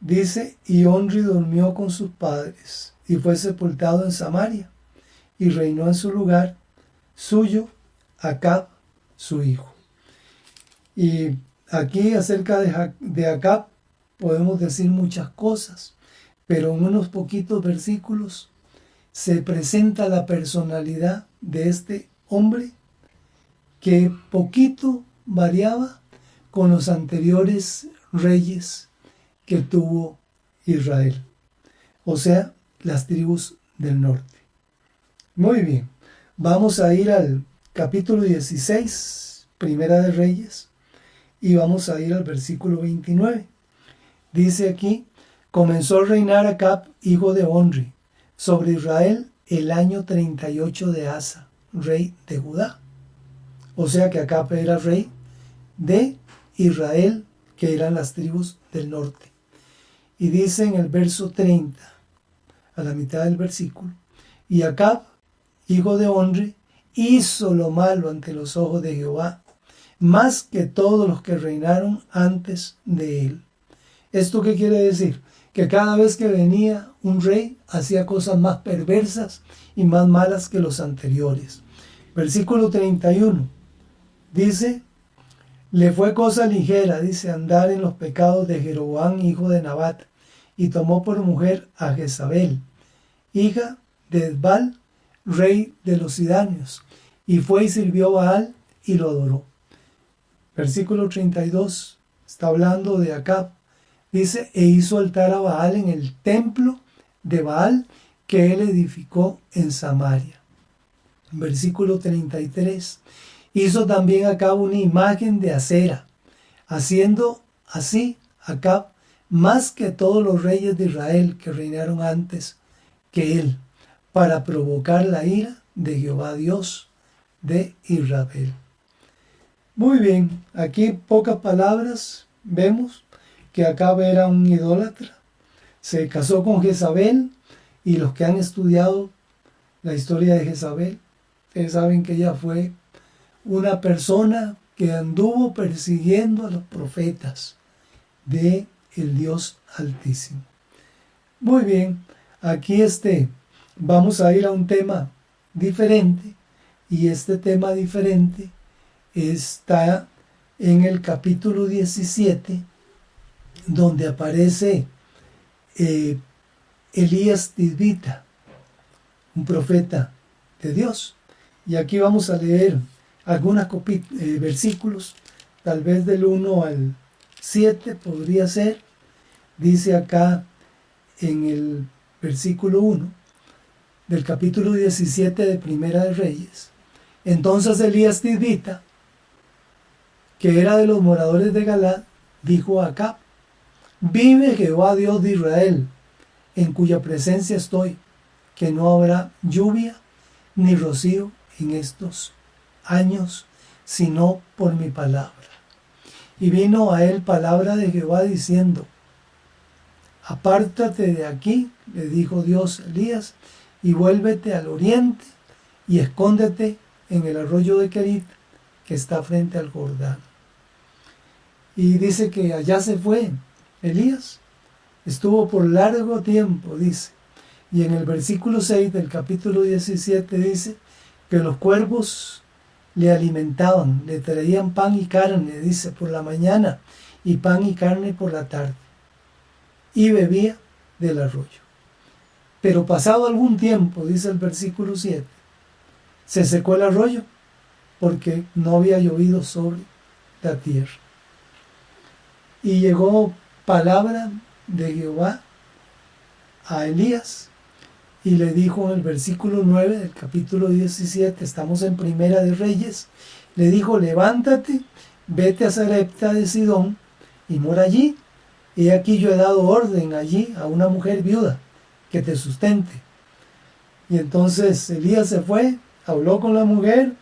Dice, y Onri durmió con sus padres y fue sepultado en Samaria, y reinó en su lugar suyo Acab, su hijo. Y aquí acerca de Acab podemos decir muchas cosas, pero en unos poquitos versículos se presenta la personalidad de este hombre que poquito variaba con los anteriores reyes que tuvo Israel, o sea, las tribus del norte. Muy bien, vamos a ir al capítulo 16, Primera de Reyes, y vamos a ir al versículo 29. Dice aquí, comenzó a reinar Acab, hijo de Onri, sobre Israel el año 38 de Asa, rey de Judá. O sea que Acab era rey de Israel, que eran las tribus del norte. Y dice en el verso 30, a la mitad del versículo, y Acab, hijo de Onri, hizo lo malo ante los ojos de Jehová, más que todos los que reinaron antes de él. ¿Esto qué quiere decir? Que cada vez que venía un rey hacía cosas más perversas y más malas que los anteriores. Versículo 31 dice, le fue cosa ligera, dice, andar en los pecados de Jeroboam, hijo de Nabat, y tomó por mujer a Jezabel, hija de Edbal, rey de los Sidonios, y fue y sirvió a Baal y lo adoró. Versículo 32 está hablando de Acab. Dice, e hizo altar a Baal en el templo de Baal que él edificó en Samaria. Versículo 33. Hizo también Acab una imagen de acera, haciendo así Acab más que todos los reyes de Israel que reinaron antes que él, para provocar la ira de Jehová Dios de Israel. Muy bien, aquí pocas palabras, vemos que Acab era un idólatra, se casó con Jezabel, y los que han estudiado la historia de Jezabel, ustedes saben que ella fue una persona que anduvo persiguiendo a los profetas de el Dios Altísimo. Muy bien, aquí vamos a ir a un tema diferente, y este tema diferente está en el capítulo 17, donde aparece Elías Tisbita, un profeta de Dios. Y aquí vamos a leer algunos versículos, tal vez del 1 al 7 podría ser. Dice acá en el versículo 1 del capítulo 17 de Primera de Reyes. Entonces Elías Tisbita, que era de los moradores de Galad, dijo a Acab, vive Jehová Dios de Israel, en cuya presencia estoy, que no habrá lluvia ni rocío en estos años, sino por mi palabra. Y vino a él palabra de Jehová diciendo, apártate de aquí, le dijo Dios a Elías, y vuélvete al oriente, y escóndete en el arroyo de Querit, que está frente al Jordán. Y dice que allá se fue Elías, estuvo por largo tiempo, dice. Y en el versículo 6 del capítulo 17 dice que los cuervos le alimentaban, le traían pan y carne, dice, por la mañana, y pan y carne por la tarde, y bebía del arroyo. Pero pasado algún tiempo, dice el versículo 7, se secó el arroyo porque no había llovido sobre la tierra. Y llegó palabra de Jehová a Elías y le dijo en el versículo 9 del capítulo 17, estamos en Primera de Reyes, le dijo, levántate, vete a Sarepta de Sidón y mora allí. He aquí yo he dado orden allí a una mujer viuda que te sustente. Y entonces Elías se fue, habló con la mujer,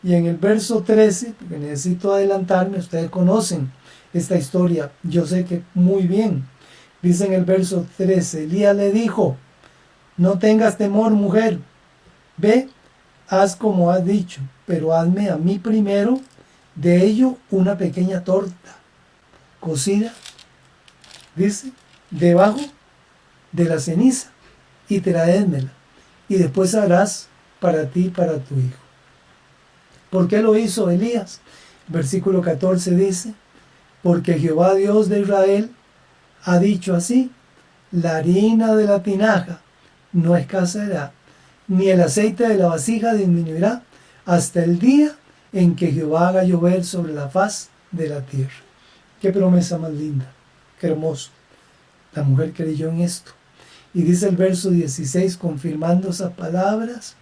y en el verso 13, porque necesito adelantarme, ustedes conocen esta historia, yo sé que muy bien. Dice en el verso 13, Elías le dijo, no tengas temor, mujer, ve, haz como has dicho, pero hazme a mí primero de ello una pequeña torta cocida, dice, debajo de la ceniza, y traédmela, y después harás para ti y para tu hijo. ¿Por qué lo hizo Elías? Versículo 14 dice, porque Jehová Dios de Israel ha dicho así, la harina de la tinaja no escaseará, ni el aceite de la vasija disminuirá, hasta el día en que Jehová haga llover sobre la faz de la tierra. Qué promesa más linda, qué hermoso. La mujer creyó en esto. Y dice el verso 16, confirmando esas palabras,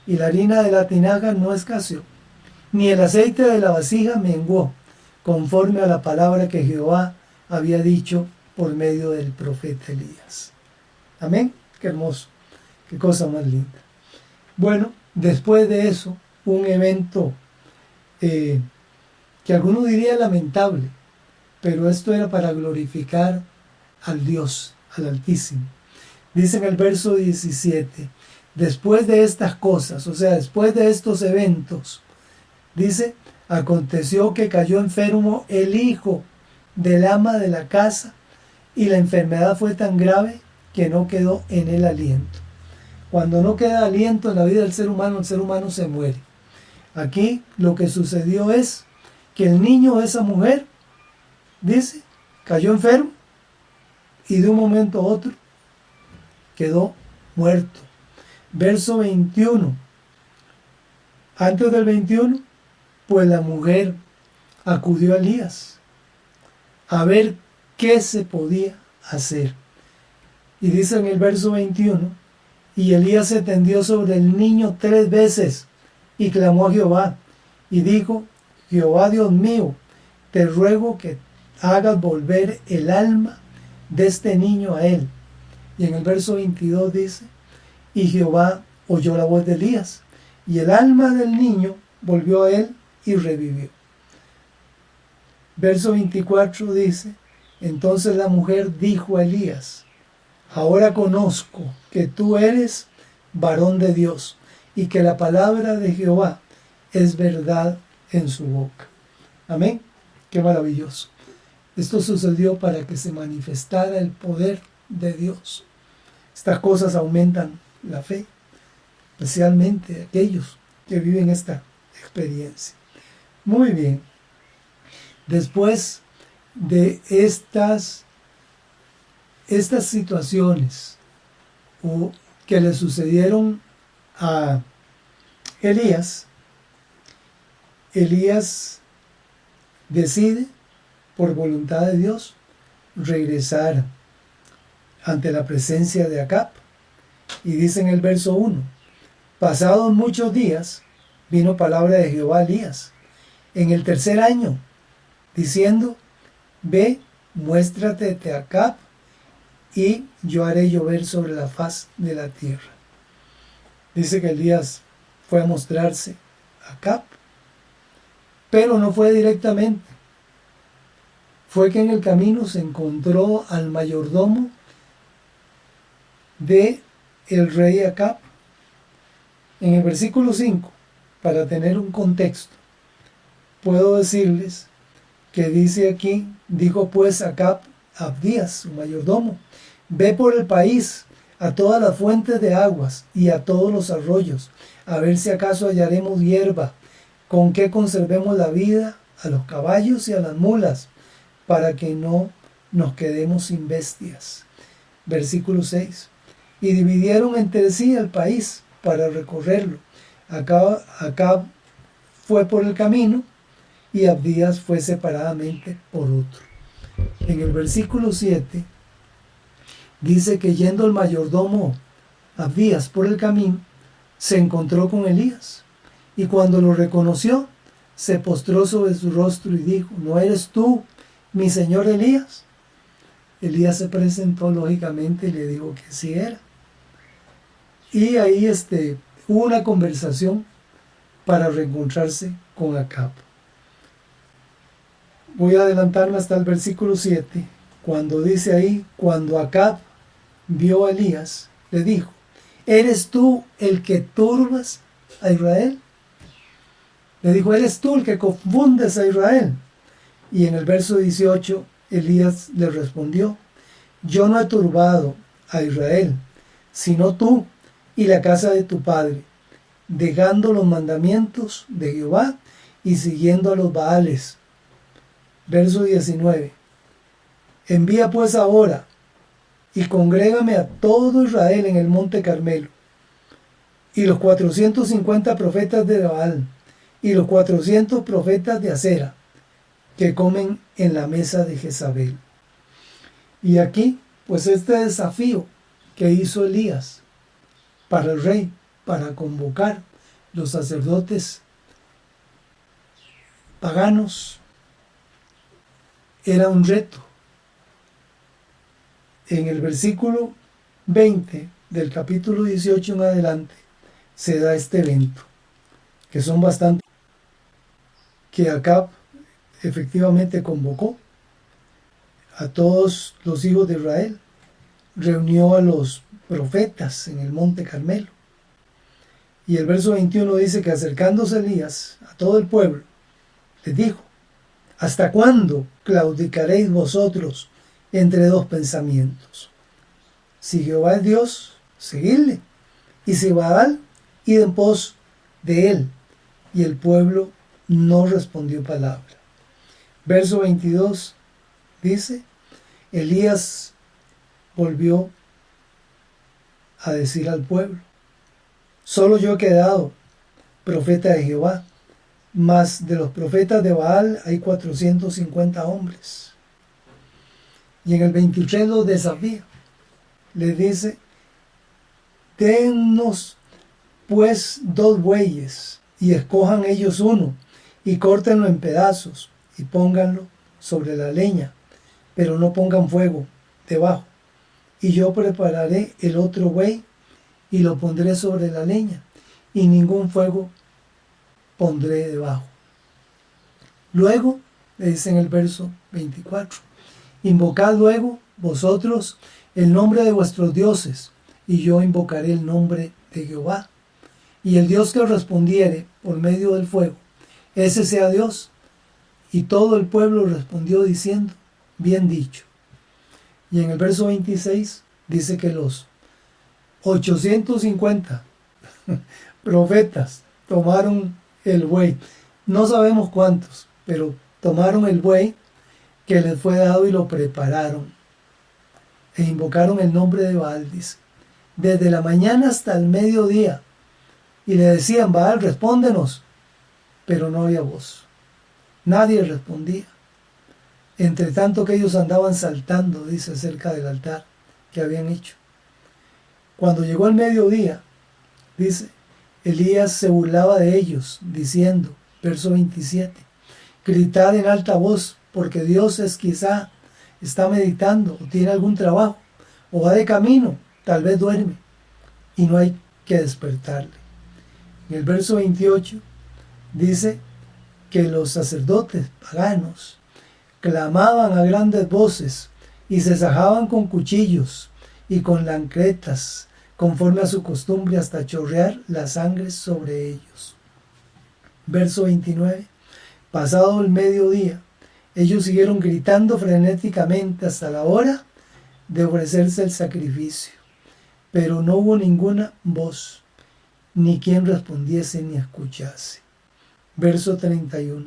y la harina de la tinaja no escaseó, ni el aceite de la vasija menguó, conforme a la palabra que Jehová había dicho por medio del profeta Elías. Amén. Qué hermoso. Qué cosa más linda. Bueno, después de eso, un evento que algunos dirían lamentable, pero esto era para glorificar al Dios, al Altísimo. Dice en el verso 17, después de estas cosas, o sea, después de estos eventos, dice, aconteció que cayó enfermo el hijo del ama de la casa y la enfermedad fue tan grave que no quedó en él aliento. Cuando no queda aliento en la vida del ser humano, el ser humano se muere. Aquí lo que sucedió es que el niño de esa mujer, dice, cayó enfermo y de un momento a otro quedó muerto. Verso 21. Antes del 21, pues la mujer acudió a Elías a ver qué se podía hacer. Y dice en el verso 21, y Elías se tendió sobre el niño 3 veces y clamó a Jehová y dijo, Jehová Dios mío, te ruego que hagas volver el alma de este niño a él. Y en el verso 22 dice, y Jehová oyó la voz de Elías, y el alma del niño volvió a él y revivió. Verso 24 dice, entonces la mujer dijo a Elías, ahora conozco que tú eres varón de Dios, y que la palabra de Jehová es verdad en su boca. Amén. Qué maravilloso. Esto sucedió para que se manifestara el poder de Dios. Estas cosas aumentan la fe, especialmente aquellos que viven esta experiencia. Muy bien. Después de estas situaciones que le sucedieron a Elías, Elías decide, por voluntad de Dios, regresar ante la presencia de Acab. Y dice en el verso 1, pasados muchos días, vino palabra de Jehová a Elías, en el 3er año, diciendo, ve, muéstrate a Acab, y yo haré llover sobre la faz de la tierra. Dice que Elías fue a mostrarse a Acab, pero no fue directamente. Fue que en el camino se encontró al mayordomo de el rey Acab. En el versículo 5, para tener un contexto, puedo decirles que dice aquí, dijo pues Acab a Abdías, su mayordomo, ve por el país a todas las fuentes de aguas y a todos los arroyos, a ver si acaso hallaremos hierba, con que conservemos la vida a los caballos y a las mulas, para que no nos quedemos sin bestias. Versículo 6. Y dividieron entre sí el país para recorrerlo. Acab fue por el camino y Abdías fue separadamente por otro. En el versículo 7 dice que yendo el mayordomo Abdías por el camino, se encontró con Elías. Y cuando lo reconoció, se postró sobre su rostro y dijo, ¿no eres tú, mi señor Elías? Elías se presentó lógicamente y le dijo que sí era. Y ahí hubo una conversación para reencontrarse con Acab. Voy a adelantarme hasta el versículo 7, cuando dice ahí, cuando Acab vio a Elías, le dijo, ¿eres tú el que turbas a Israel? Le dijo, ¿eres tú el que confundes a Israel? Y en el verso 18, Elías le respondió, yo no he turbado a Israel, sino tú y la casa de tu padre, dejando los mandamientos de Jehová y siguiendo a los Baales. Verso 19. Envía pues ahora y congrégame a todo Israel en el monte Carmelo, y los 450 profetas de Baal, y los 400 profetas de Acera, que comen en la mesa de Jezabel. Y aquí, pues este desafío que hizo Elías para el rey, para convocar los sacerdotes paganos, era un reto. En el versículo 20 del capítulo 18 en adelante se da este evento, que son bastantes, que Acab efectivamente convocó a todos los hijos de Israel, reunió a los profetas en el monte Carmelo. Y el verso 21 dice que acercándose Elías a todo el pueblo, les dijo, ¿hasta cuándo claudicaréis vosotros entre dos pensamientos? Si Jehová es Dios, seguidle, y si Baal, id en pos de él. Y el pueblo no respondió palabra. Verso 22 dice, Elías volvió a decir al pueblo, solo yo he quedado profeta de Jehová, mas de los profetas de Baal hay 450 hombres. Y en el 23 los desafía, les dice, dennos pues 2 bueyes y escojan ellos uno y córtenlo en pedazos y pónganlo sobre la leña, pero no pongan fuego debajo. Y yo prepararé el otro buey y lo pondré sobre la leña, y ningún fuego pondré debajo. Luego, le dice en el verso 24, invocad luego vosotros el nombre de vuestros dioses, y yo invocaré el nombre de Jehová. Y el Dios que respondiere por medio del fuego, ese sea Dios. Y todo el pueblo respondió diciendo, bien dicho. Y en el verso 26 dice que los 850 profetas tomaron el buey. No sabemos cuántos, pero tomaron el buey que les fue dado y lo prepararon. E invocaron el nombre de Baal, dice, desde la mañana hasta el mediodía. Y le decían, Baal, respóndenos. Pero no había voz. Nadie respondía. Entre tanto que ellos andaban saltando, dice, cerca del altar que habían hecho. Cuando llegó el mediodía, dice, Elías se burlaba de ellos, diciendo, verso 27, gritad en alta voz, porque Dios quizá está meditando, o tiene algún trabajo, o va de camino, tal vez duerme, y no hay que despertarle. En el verso 28 dice que los sacerdotes paganos clamaban a grandes voces y se sajaban con cuchillos y con lancretas, conforme a su costumbre, hasta chorrear la sangre sobre ellos. Verso 29. Pasado el mediodía, ellos siguieron gritando frenéticamente hasta la hora de ofrecerse el sacrificio, pero no hubo ninguna voz, ni quien respondiese ni escuchase. Verso 31.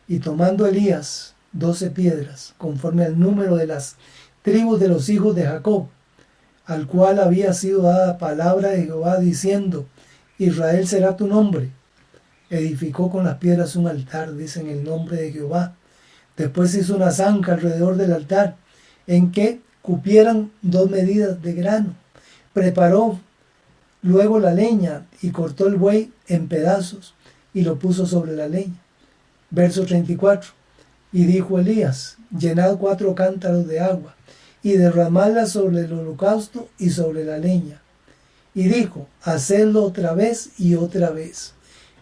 Y tomando Elías 12 piedras, conforme al número de las tribus de los hijos de Jacob, al cual había sido dada palabra de Jehová, diciendo, Israel será tu nombre, edificó con las piedras un altar, dice, en el nombre de Jehová. Después hizo una zanja alrededor del altar, en que cupieran 2 medidas de grano. Preparó luego la leña y cortó el buey en pedazos y lo puso sobre la leña. Verso 34. Y dijo Elías, llenad 4 cántaros de agua y derramadla sobre el holocausto y sobre la leña. Y dijo, hacedlo otra vez y otra vez.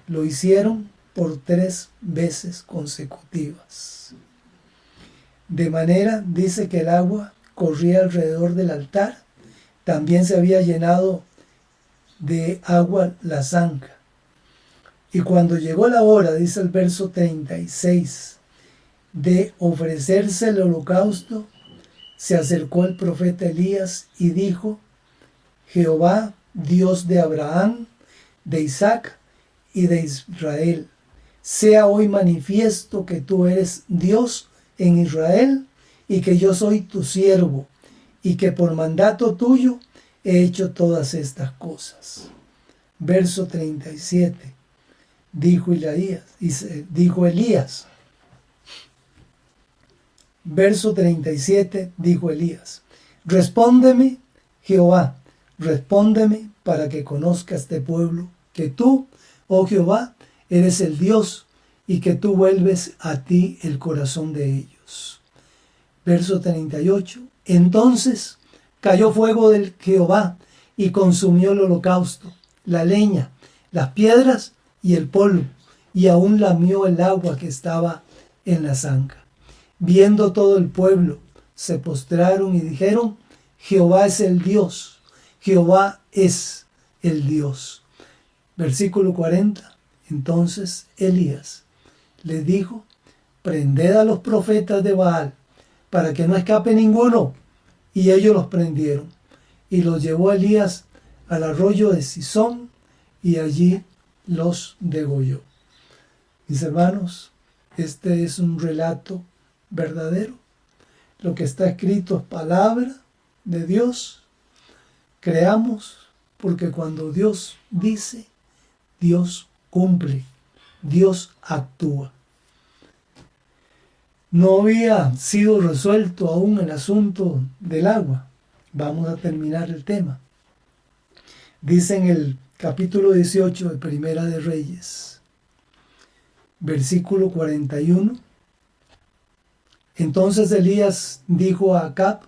Lo hicieron por 3 veces consecutivas. de manera, dice, que el agua corría alrededor del altar. También se había llenado de agua la zanja. Y cuando llegó la hora, dice el verso 36, de ofrecerse el holocausto, se acercó el profeta Elías y dijo: Jehová, Dios de Abraham, de Isaac y de Israel, sea hoy manifiesto que tú eres Dios en Israel y que yo soy tu siervo y que por mandato tuyo he hecho todas estas cosas. Verso 37. Dijo Elías. Verso 37, dijo Elías: Respóndeme, Jehová, respóndeme para que conozca este pueblo que tú, oh Jehová, eres el Dios y que tú vuelves a ti el corazón de ellos. Verso 38. Entonces cayó fuego del Jehová y consumió el holocausto, la leña, las piedras y el polvo, y aún lamió el agua que estaba en la zanja. Viendo todo el pueblo, se postraron y dijeron: Jehová es el Dios, Jehová es el Dios. Versículo 40. Entonces Elías les dijo: prended a los profetas de Baal, para que no escape ninguno. Y ellos los prendieron. Y los llevó Elías al arroyo de Sison, y allí los degolló. Mis hermanos, este es un relato verdadero. Lo que está escrito es palabra de Dios. Creamos, porque cuando Dios dice, Dios cumple, Dios actúa. No había sido resuelto aún el asunto del agua. Vamos a terminar el tema. Dice en el capítulo 18 de Primera de Reyes, versículo 41. Entonces Elías dijo a Acab: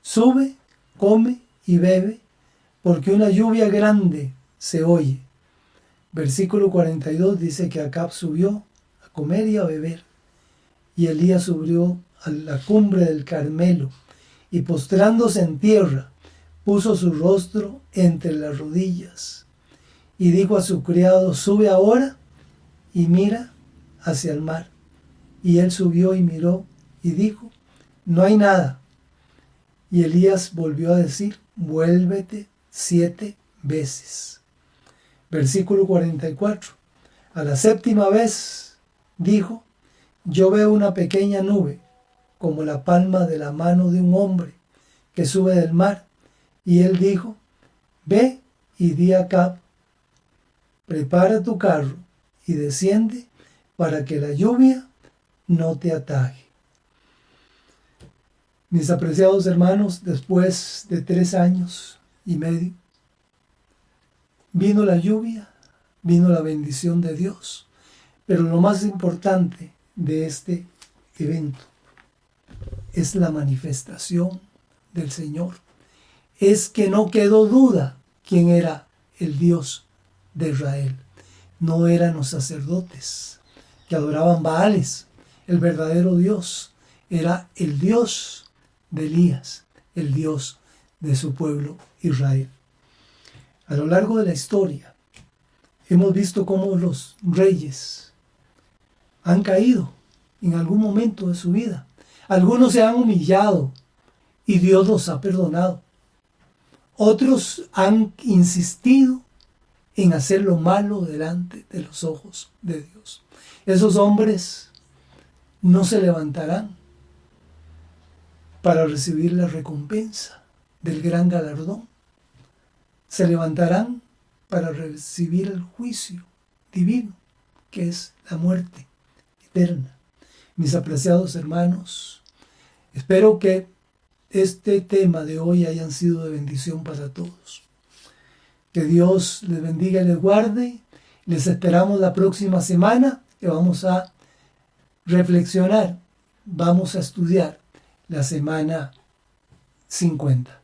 sube, come y bebe, porque una lluvia grande se oye. Versículo 42 dice que Acab subió a comer y a beber. Y Elías subió a la cumbre del Carmelo, y postrándose en tierra, puso su rostro entre las rodillas, y dijo a su criado: sube ahora y mira hacia el mar. Y él subió y miró, y dijo: no hay nada. Y Elías volvió a decir: vuélvete 7 veces. Versículo 44. A la 7ª vez dijo: yo veo una pequeña nube, como la palma de la mano de un hombre, que sube del mar. Y él dijo: ve y di a Acab: prepara tu carro y desciende, para que la lluvia no te ataje. Mis apreciados hermanos, después de 3 años y medio, vino la lluvia, vino la bendición de Dios. Pero lo más importante de este evento es la manifestación del Señor. Es que no quedó duda quién era el Dios de Israel. No eran los sacerdotes que adoraban Baales. El verdadero Dios era el Dios de Elías, el Dios de su pueblo Israel. A lo largo de la historia hemos visto cómo los reyes han caído en algún momento de su vida. Algunos se han humillado y Dios los ha perdonado. Otros han insistido en hacer lo malo delante de los ojos de Dios. Esos hombres no se levantarán para recibir la recompensa del gran galardón. Se levantarán para recibir el juicio divino, que es la muerte eterna. Mis apreciados hermanos, espero que este tema de hoy haya sido de bendición para todos. Que Dios les bendiga y les guarde. Les esperamos la próxima semana, que vamos a reflexionar, vamos a estudiar la semana 50.